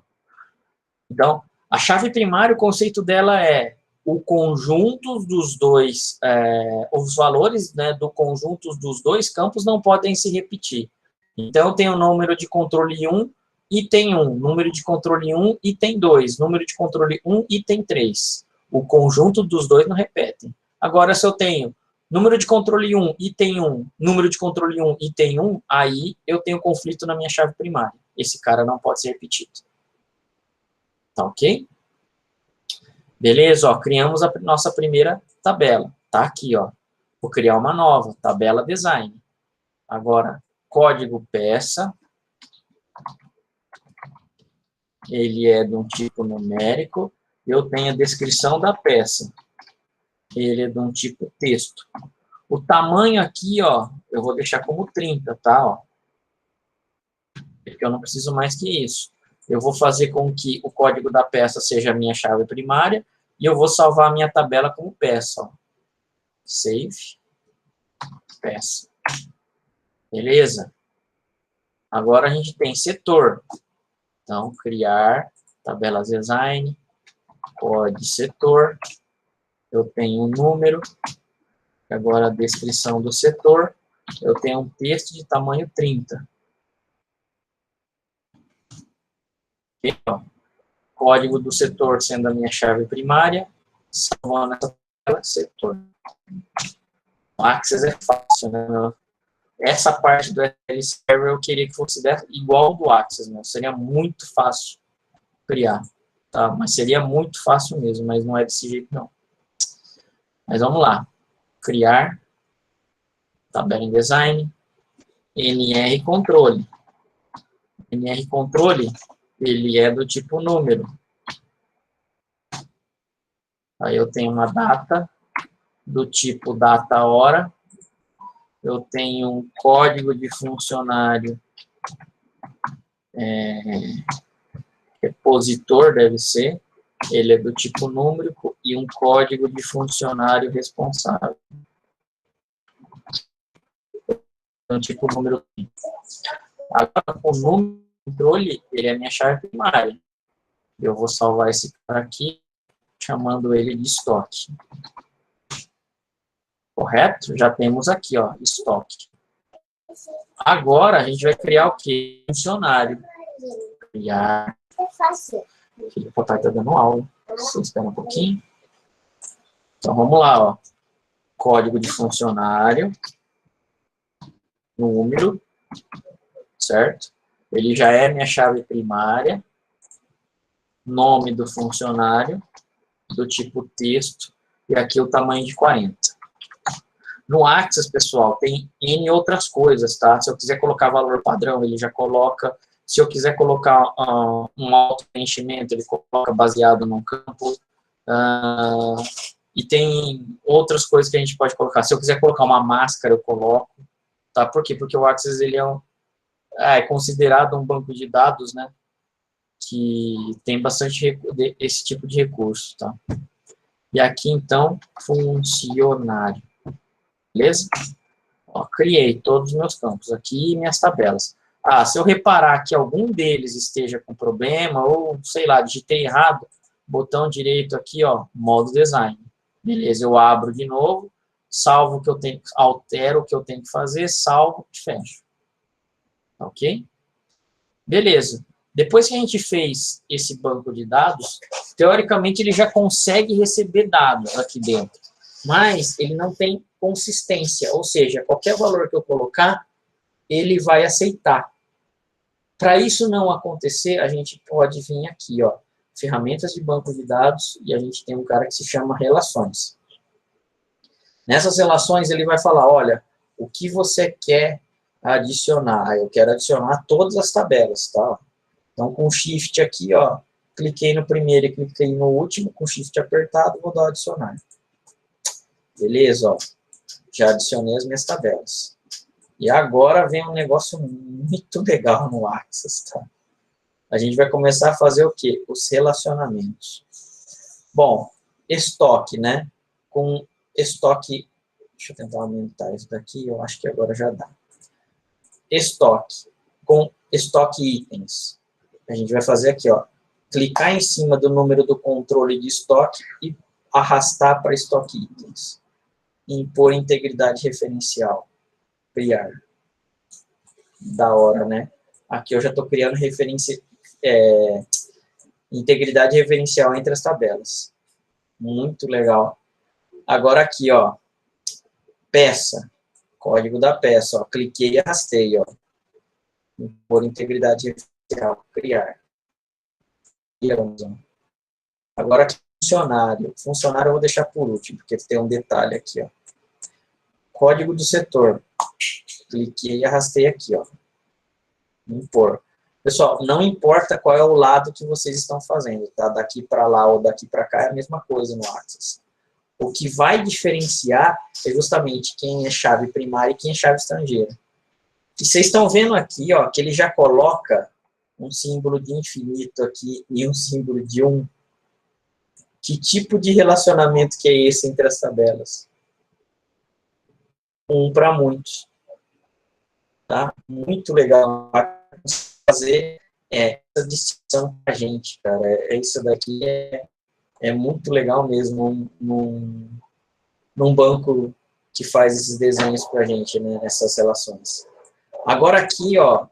Então, a chave primária, o conceito dela é o conjunto dos dois, os valores, né, do conjunto dos dois campos não podem se repetir. Então, tem o número de controle 1, item 1, número de controle 1, item 2, número de controle 1, item 3. O conjunto dos dois não repetem. Agora, se eu tenho número de controle 1, item 1, número de controle 1, item 1, aí eu tenho conflito na minha chave primária. Esse cara não pode ser repetido. Tá ok? Beleza, ó, criamos a nossa primeira tabela. Tá aqui, ó. Vou criar uma nova, tabela design. Agora, código peça. Ele é de um tipo numérico. Eu tenho a descrição da peça. Ele é de um tipo texto. O tamanho aqui, ó, eu vou deixar como 30, tá? Ó. Porque eu não preciso mais que isso. Eu vou fazer com que o código da peça seja a minha chave primária e eu vou salvar a minha tabela como peça. Ó. Save, peça. Beleza? Agora a gente tem setor. Então, criar, tabelas design, código setor. Eu tenho um número. Agora a descrição do setor. Eu tenho um texto de tamanho 30. Código do setor sendo a minha chave primária, salvando essa tela, setor. O Access é fácil, né? Essa parte do SQL Server eu queria que fosse igual ao do Access, né? Seria muito fácil criar, tá? Mas seria muito fácil mesmo, mas não é desse jeito não. Mas vamos lá. Criar, tabela em design, NR controle. NR controle, ele é do tipo número. Aí eu tenho uma data do tipo data-hora. Eu tenho um código de funcionário repositor, deve ser. Ele é do tipo numérico e um código de funcionário responsável. Então, tipo número. Agora, o número de controle, ele é a minha chave primária. Eu vou salvar esse cara aqui, chamando ele de estoque. Correto? Já temos aqui, ó, estoque. Agora, a gente vai criar o quê? Funcionário. Criar. O papai está dando aula. Você espera um pouquinho. Então, vamos lá, ó. Código de funcionário. Número. Certo? Ele já é minha chave primária. Nome do funcionário. Do tipo texto. E aqui o tamanho de 40. No Access, pessoal, tem N outras coisas, tá? Se eu quiser colocar valor padrão, ele já coloca. Se eu quiser colocar um auto-preenchimento, ele coloca baseado num campo. E tem outras coisas que a gente pode colocar. Se eu quiser colocar uma máscara, eu coloco. Tá? Por quê? Porque o Access ele é considerado um banco de dados, né? Que tem bastante esse tipo de recurso, tá? E aqui, então, funcionário. Beleza? Ó, criei todos os meus campos aqui e minhas tabelas. Se eu reparar que algum deles esteja com problema, ou, sei lá, digitei errado, botão direito aqui, ó, modo design. Beleza, eu abro de novo, salvo o que eu tenho, altero o que eu tenho que fazer, salvo e fecho. Ok? Beleza. Depois que a gente fez esse banco de dados, teoricamente ele já consegue receber dados aqui dentro. Mas ele não tem consistência, ou seja, qualquer valor que eu colocar, ele vai aceitar. Para isso não acontecer, a gente pode vir aqui, ó, ferramentas de banco de dados, e a gente tem um cara que se chama relações. Nessas relações, ele vai falar, olha, o que você quer adicionar? Eu quero adicionar todas as tabelas, tá? Então, com Shift aqui, ó, cliquei no primeiro e cliquei no último, com Shift apertado, vou dar adicionar. Beleza, ó. Já adicionei as minhas tabelas. E agora vem um negócio muito legal no Access, tá? A gente vai começar a fazer o quê? Os relacionamentos. Bom, estoque, né? Com estoque, deixa eu tentar aumentar isso daqui, eu acho que agora já dá. Estoque, com estoque itens. A gente vai fazer aqui, ó, clicar em cima do número do controle de estoque e arrastar para estoque itens. Impor integridade referencial. Criar. Da hora, né? Aqui eu já estou criando integridade referencial entre as tabelas. Muito legal. Agora aqui, ó, peça. Código da peça, ó. Cliquei e arrastei, ó. Impor integridade referencial. Criar. Agora aqui, funcionário. Funcionário eu vou deixar por último, porque tem um detalhe aqui, ó. Código do setor. Cliquei e arrastei aqui, ó. Impor. Pessoal, não importa qual é o lado que vocês estão fazendo, tá? Daqui para lá ou daqui para cá é a mesma coisa no Access. O que vai diferenciar é justamente quem é chave primária e quem é chave estrangeira. E vocês estão vendo aqui, ó, que ele já coloca um símbolo de infinito aqui e um símbolo de 1. Que tipo de relacionamento que é esse entre as tabelas? 1 para muitos. Tá? Muito legal fazer essa distinção para a gente, cara. Isso daqui é muito legal mesmo num banco que faz esses desenhos para a gente, né, nessas relações. Agora aqui, ó,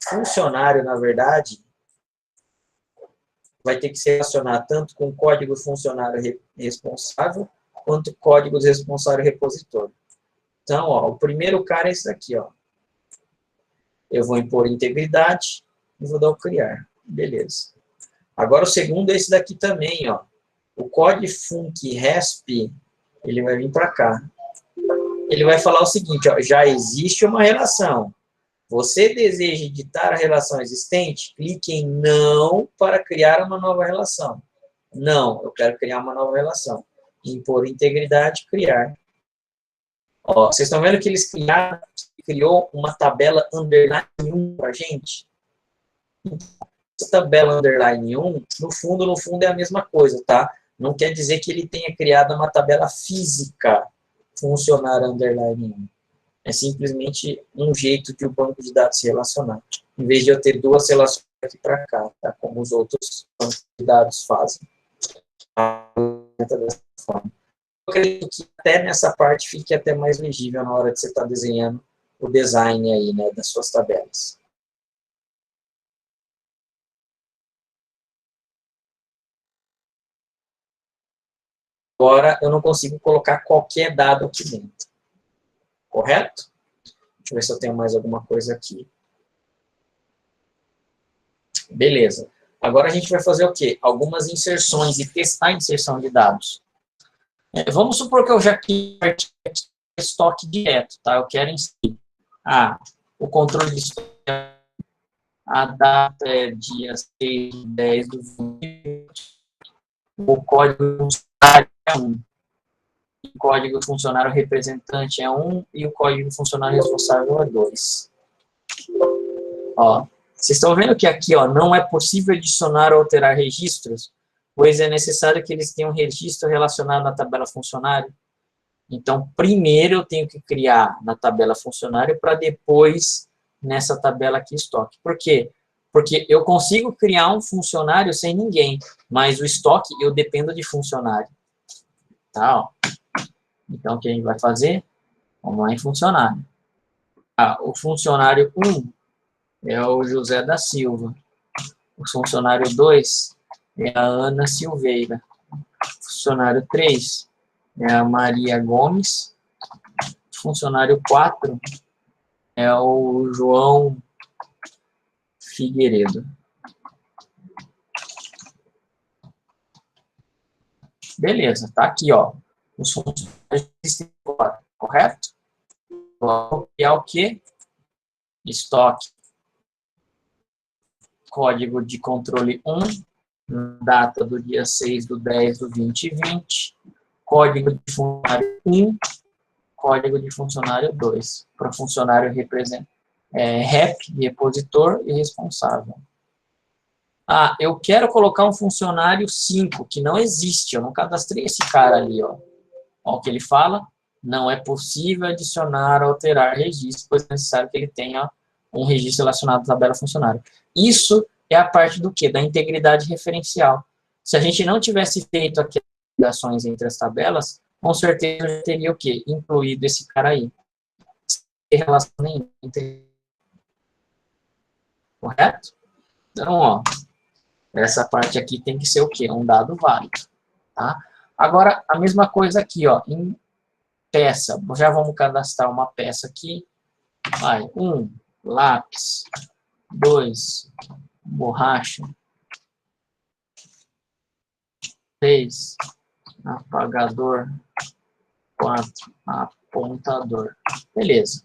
funcionário, na verdade, vai ter que se relacionar tanto com o código funcionário responsável, quanto o código responsável repositor. Então, ó, o primeiro cara é esse daqui, ó. Eu vou impor integridade e vou dar o criar. Beleza. Agora o segundo é esse daqui também, ó. O código func resp, ele vai vir para cá. Ele vai falar o seguinte, ó, já existe uma relação. Você deseja editar a relação existente? Clique em não para criar uma nova relação. Não, eu quero criar uma nova relação. Impor integridade, criar. Ó, vocês estão vendo que eles criou uma tabela underline 1 para a gente? Essa tabela underline 1, no fundo é a mesma coisa, tá? Não quer dizer que ele tenha criado uma tabela física funcionário underline 1. É simplesmente um jeito de o banco de dados se relacionar. Em vez de eu ter duas relações aqui para cá, tá? Como os outros bancos de dados fazem. Dessa forma. Eu acredito que até nessa parte fique até mais legível na hora de você estar desenhando o design aí, né, das suas tabelas. Agora, eu não consigo colocar qualquer dado aqui dentro. Correto? Deixa eu ver se eu tenho mais alguma coisa aqui. Beleza. Agora a gente vai fazer o quê? Algumas inserções e testar a inserção de dados. Vamos supor que eu já quero estoque direto, tá? Eu quero inserir. O controle de estoque, a data é dia 6 de 10 do 20. O código funcionário é 1. O código funcionário representante é 1 e o código funcionário responsável é 2. Ó, vocês estão vendo que aqui, ó, não é possível adicionar ou alterar registros, pois é necessário que eles tenham um registro relacionado na tabela funcionário. Então, primeiro eu tenho que criar na tabela funcionário para depois nessa tabela aqui estoque. Por quê? Porque eu consigo criar um funcionário sem ninguém, mas o estoque eu dependo de funcionário. Tá, ó. Então, o que a gente vai fazer? Vamos lá em funcionário. O funcionário 1 é o José da Silva. O funcionário 2 é a Ana Silveira. O funcionário 3 é a Maria Gomes. O funcionário 4 é o João Figueiredo. Beleza, tá aqui, ó. Os funcionários existem agora, correto? Vou criar o quê? Estoque. Código de controle 1, data do dia 6 do 10 do 2020, código de funcionário 1, código de funcionário 2, para funcionário rep, repositor e responsável. Ah, eu quero colocar um funcionário 5, que não existe, eu não cadastrei esse cara ali, ó. Ó o que ele fala, não é possível adicionar ou alterar registro, pois é necessário que ele tenha um registro relacionado à tabela funcionário. Isso é a parte do quê? Da integridade referencial. Se a gente não tivesse feito aqui as ligações entre as tabelas, com certeza eu teria o quê? Incluído esse cara aí. Sem relação nenhuma. Correto? Então, ó, essa parte aqui tem que ser o quê? Um dado válido. Tá? Agora, a mesma coisa aqui, ó, em peça. Já vamos cadastrar uma peça aqui. Vai, 1, lápis. 2, borracha. 3, apagador. 4, apontador. Beleza.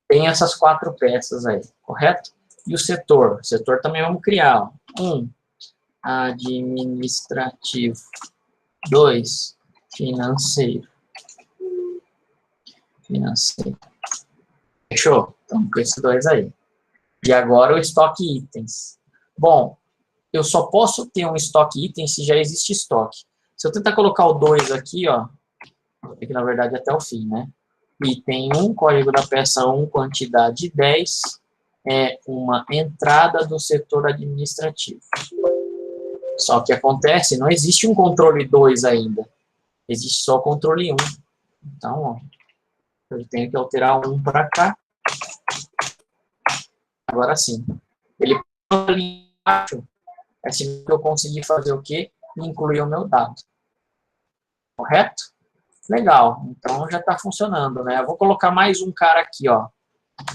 Tem essas 4 peças aí, correto? E o setor? O setor também vamos criar. 1, administrativo. 2, financeiro. Fechou? Então, com esses 2 aí. E agora o estoque itens. Bom, eu só posso ter um estoque itens se já existe estoque. Se eu tentar colocar o 2 aqui, ó, aqui na verdade até o fim, né? Item 1, código da peça 1, quantidade 10, é uma entrada do setor administrativo. Só que acontece, não existe um controle 2 ainda. Existe só o controle 1. Então, ó, eu tenho que alterar 1 para cá. Agora sim. Ele ali embaixo, é assim que eu conseguir fazer o quê? Incluir o meu dado. Correto? Legal. Então já está funcionando, né? Eu vou colocar mais um cara aqui, ó.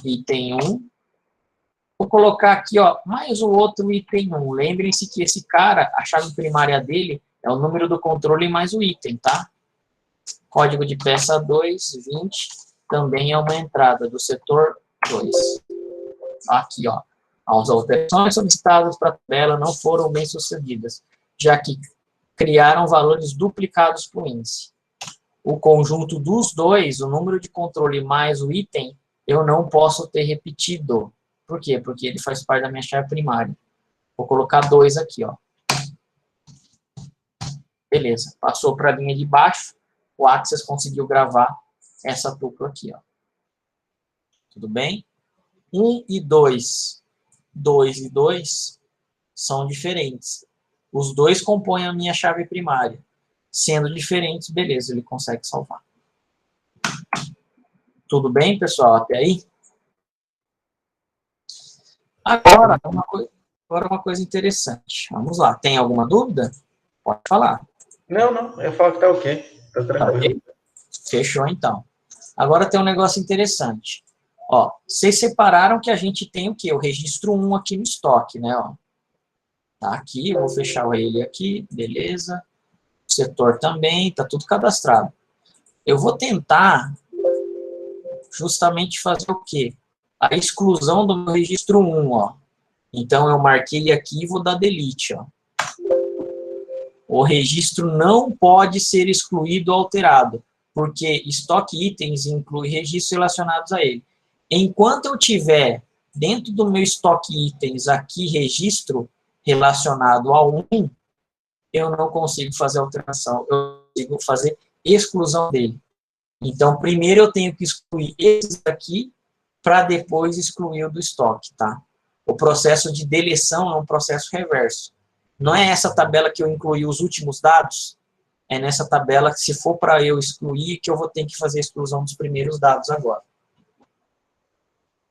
Item 1. Vou colocar aqui, ó, mais um outro item 1. Lembrem-se que esse cara, a chave primária dele é o número do controle mais o item, tá? Código de peça 2, 20, também é uma entrada do setor 2. Aqui, ó. As alterações solicitadas para a tabela não foram bem sucedidas, já que criaram valores duplicados para o índice. O conjunto dos dois, o número de controle mais o item, eu não posso ter repetido. Por quê? Porque ele faz parte da minha chave primária. Vou colocar 2 aqui, ó. Beleza. Passou para a linha de baixo, o Access conseguiu gravar essa tupla aqui, ó. Tudo bem? 1 e 2. 2 e 2 são diferentes. Os dois compõem a minha chave primária. Sendo diferentes, beleza, ele consegue salvar. Tudo bem, pessoal? Até aí? Agora, uma coisa interessante. Vamos lá. Tem alguma dúvida? Pode falar. Não. Eu falo que tá ok. Tá Tá tranquilo. ok? Fechou, então. Agora tem um negócio interessante. Ó, vocês separaram que a gente tem o quê? O registro 1 aqui no estoque, né? Ó. Tá aqui, eu vou fechar ele aqui, beleza. O setor também, tá tudo cadastrado. Eu vou tentar justamente fazer o quê? A exclusão do meu registro 1, ó. Então, eu marquei aqui e vou dar delete, ó. O registro não pode ser excluído ou alterado, porque estoque itens inclui registros relacionados a ele. Enquanto eu tiver dentro do meu estoque itens aqui registro relacionado a 1, eu não consigo fazer alteração, eu consigo fazer exclusão dele. Então, primeiro eu tenho que excluir esses aqui, para depois excluir o do estoque, tá? O processo de deleção é um processo reverso. Não é essa tabela que eu incluí os últimos dados, é nessa tabela que, se for para eu excluir, que eu vou ter que fazer a exclusão dos primeiros dados agora.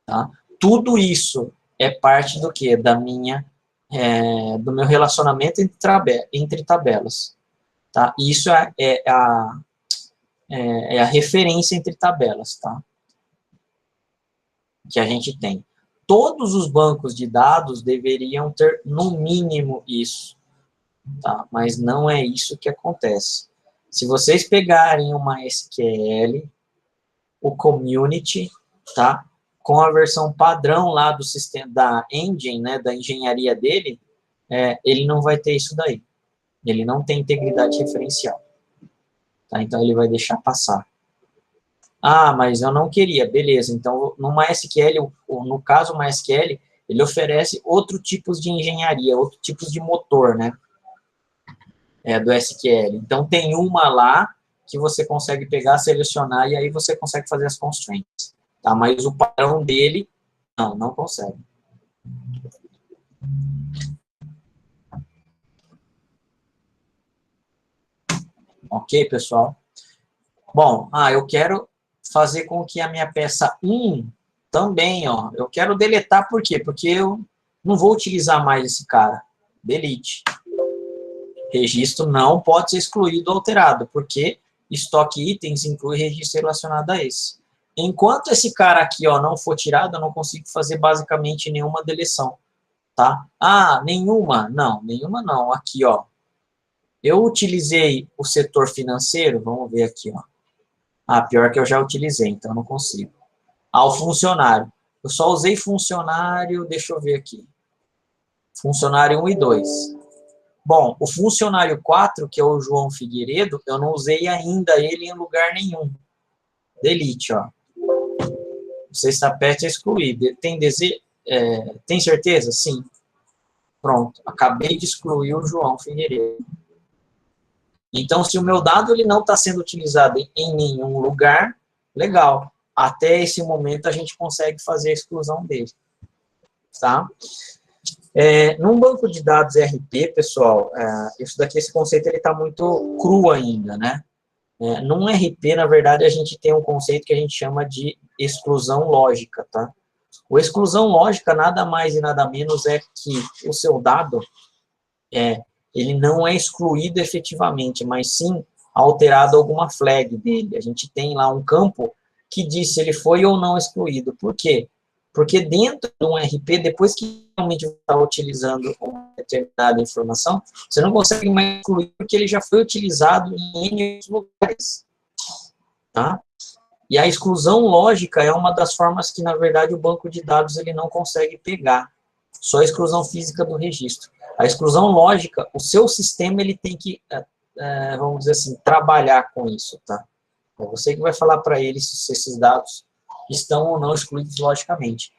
Tá? Tudo isso é parte do quê? Do meu relacionamento entre tabelas. Tá? Isso é a referência entre tabelas, tá? Que a gente tem. Todos os bancos de dados deveriam ter, no mínimo, isso. Tá? Mas não é isso que acontece. Se vocês pegarem uma SQL, o Community, tá? Com a versão padrão lá do sistema, da engine, né, da engenharia dele, ele não vai ter isso daí. Ele não tem integridade referencial. Tá? Então, ele vai deixar passar. Ah, mas eu não queria. Beleza, então, no MySQL, no caso MySQL, Ele oferece outro tipos de engenharia, outro tipos de motor, né? Do SQL. Então, tem uma lá que você consegue pegar, selecionar, e aí você consegue fazer as constraints. Tá? Mas o padrão dele, não consegue. Ok, pessoal? Bom, eu quero fazer com que a minha peça 1 também, eu quero deletar, por quê? Porque eu não vou utilizar mais esse cara. Delete. Registro não pode ser excluído ou alterado, porque estoque itens inclui registro relacionado a esse. Enquanto esse cara aqui, não for tirado, eu não consigo fazer basicamente nenhuma deleção, tá? Nenhuma? Não, nenhuma não. Aqui, eu utilizei o setor financeiro, vamos ver aqui, pior que eu já utilizei, então eu não consigo. O funcionário. Eu só usei funcionário, deixa eu ver aqui. Funcionário 1 e 2. Bom, o funcionário 4, que é o João Figueiredo, eu não usei ainda ele em lugar nenhum. Delete, O sexta-peste é excluído. Tem certeza? Sim. Pronto, acabei de excluir o João Figueiredo. Então, se o meu dado ele não está sendo utilizado em nenhum lugar, legal. Até esse momento, a gente consegue fazer a exclusão dele. Tá? Num banco de dados RP, pessoal, esse conceito está muito cru ainda, né? Num RP, na verdade, a gente tem um conceito que a gente chama de exclusão lógica, tá? O exclusão lógica nada mais e nada menos é que o seu dado, ele não é excluído efetivamente, mas sim alterado alguma flag dele. A gente tem lá um campo que diz se ele foi ou não excluído. Por quê? Porque dentro de um RP, depois que realmente você está utilizando uma determinada informação, você não consegue mais excluir porque ele já foi utilizado em N lugares. Tá? E a exclusão lógica é uma das formas que, na verdade, o banco de dados ele não consegue pegar. Só a exclusão física do registro. A exclusão lógica, o seu sistema ele tem que, vamos dizer assim, trabalhar com isso. Tá? É você que vai falar para ele se esses dados estão ou não excluídos logicamente.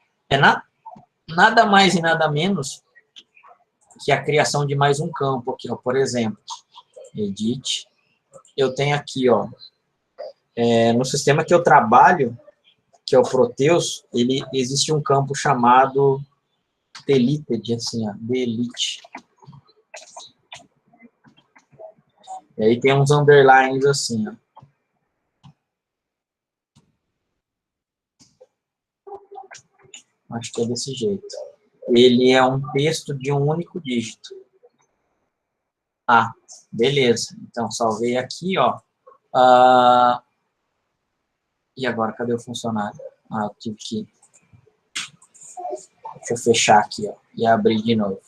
Nada mais e nada menos que a criação de mais um campo aqui, por exemplo, edit. Eu tenho aqui, no sistema que eu trabalho, que é o Proteus, ele existe um campo chamado deleted, assim, delete. E aí tem uns underlines assim, Acho que é desse jeito. Ele é um texto de um único dígito. Beleza. Então, salvei aqui, E agora, cadê o funcionário? Eu tive que... Deixa eu fechar aqui, e abrir de novo.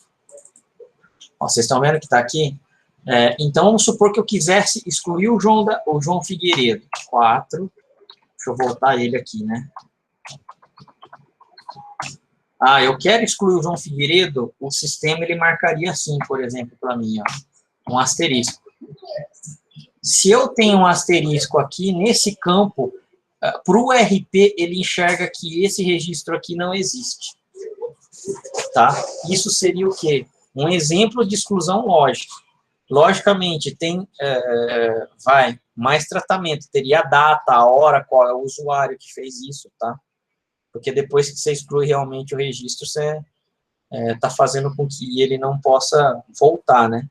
Vocês estão vendo que está aqui? Então, vamos supor que eu quisesse excluir o João Figueiredo. 4. Deixa eu voltar ele aqui, né? Eu quero excluir o João Figueiredo, o sistema ele marcaria assim, por exemplo, para mim, um asterisco. Se eu tenho um asterisco aqui, nesse campo, para o RP, ele enxerga que esse registro aqui não existe. Tá? Isso seria o quê? Um exemplo de exclusão lógica. Logicamente, tem mais tratamento, teria a data, a hora, qual é o usuário que fez isso, tá? Porque depois que você exclui realmente o registro, você está fazendo com que ele não possa voltar, né?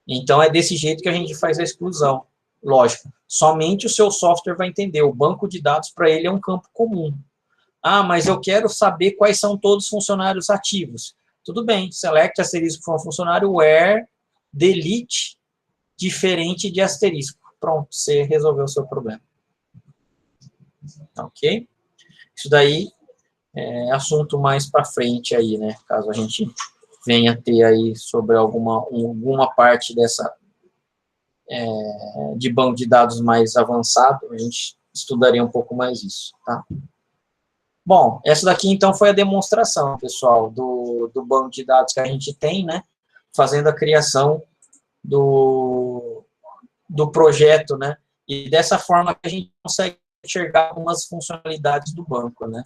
Então, é desse jeito que a gente faz a exclusão. Lógico, somente o seu software vai entender. O banco de dados, para ele, é um campo comum. Mas eu quero saber quais são todos os funcionários ativos. Tudo bem, select asterisco for funcionário, where, delete, diferente de asterisco. Pronto, você resolveu o seu problema. Ok? Isso daí é assunto mais para frente aí, né? Caso a gente venha ter aí sobre alguma parte dessa de banco de dados mais avançado, a gente estudaria um pouco mais isso, tá? Bom, essa daqui então foi a demonstração, pessoal, do banco de dados que a gente tem, né? Fazendo a criação do projeto, né? E dessa forma que a gente consegue enxergar algumas funcionalidades do banco, né?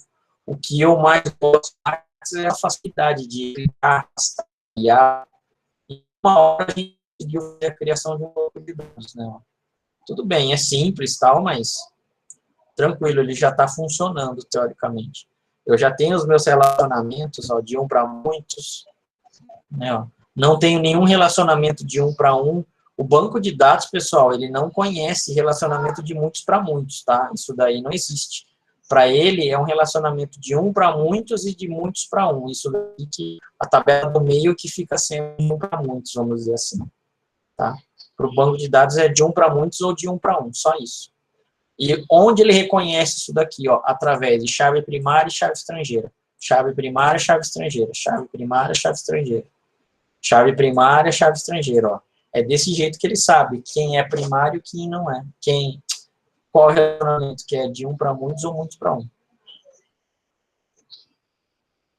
O que eu mais gosto é a facilidade de clicar, rastrear, e uma hora a gente conseguiu fazer a criação de um banco de dados, né? Tudo bem, é simples, tal, mas tranquilo, ele já está funcionando, teoricamente. Eu já tenho os meus relacionamentos, ó, de um para muitos, né, ó. Não tenho nenhum relacionamento de um para um. O banco de dados, pessoal, ele não conhece relacionamento de muitos para muitos, tá? Isso daí não existe. Para ele, é um relacionamento de um para muitos e de muitos para um. Isso daí que a tabela do meio que fica sendo um para muitos, vamos dizer assim, tá? Para o banco de dados é de um para muitos ou de um para um, só isso. E onde ele reconhece isso daqui, ó, através de chave primária e chave estrangeira. Chave primária, chave estrangeira. Chave primária, chave estrangeira. Chave primária, chave estrangeira, ó. É desse jeito que ele sabe quem é primário e quem não é. Qual relacionamento que é de um para muitos ou muitos para um.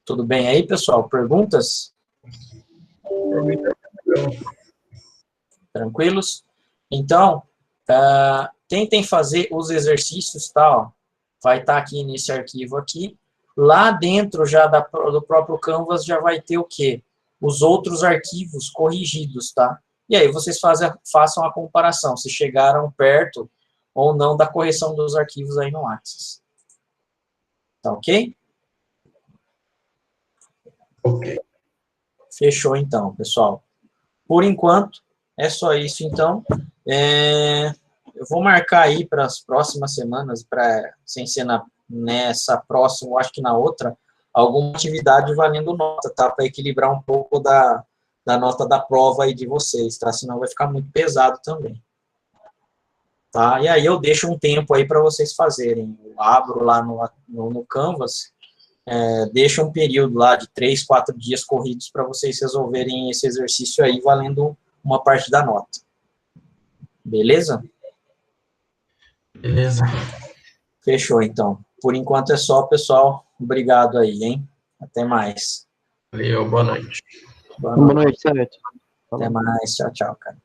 Tudo bem aí, pessoal? Perguntas? Tranquilos? Então, tentem fazer os exercícios, tá? Ó. Vai estar aqui nesse arquivo aqui. Lá dentro já do próprio Canvas já vai ter o quê? Os outros arquivos corrigidos, tá? E aí vocês façam a comparação, se chegaram perto ou não da correção dos arquivos aí no Axis. Tá ok? Ok. Fechou então, pessoal. Por enquanto, é só isso então. Eu vou marcar aí para as próximas semanas, sem ser nessa próxima, ou acho que na outra, alguma atividade valendo nota, tá? Para equilibrar um pouco da nota da prova aí de vocês, tá? Senão vai ficar muito pesado também. Tá? E aí eu deixo um tempo aí para vocês fazerem. Eu abro lá no Canvas, deixo um período lá de 3, 4 dias corridos para vocês resolverem esse exercício aí, valendo uma parte da nota. Beleza? Beleza. Fechou, então. Por enquanto é só, pessoal. Obrigado aí, hein? Até mais. Valeu, boa noite. Boa noite, Sérgio. Até mais. Tchau, tchau, cara.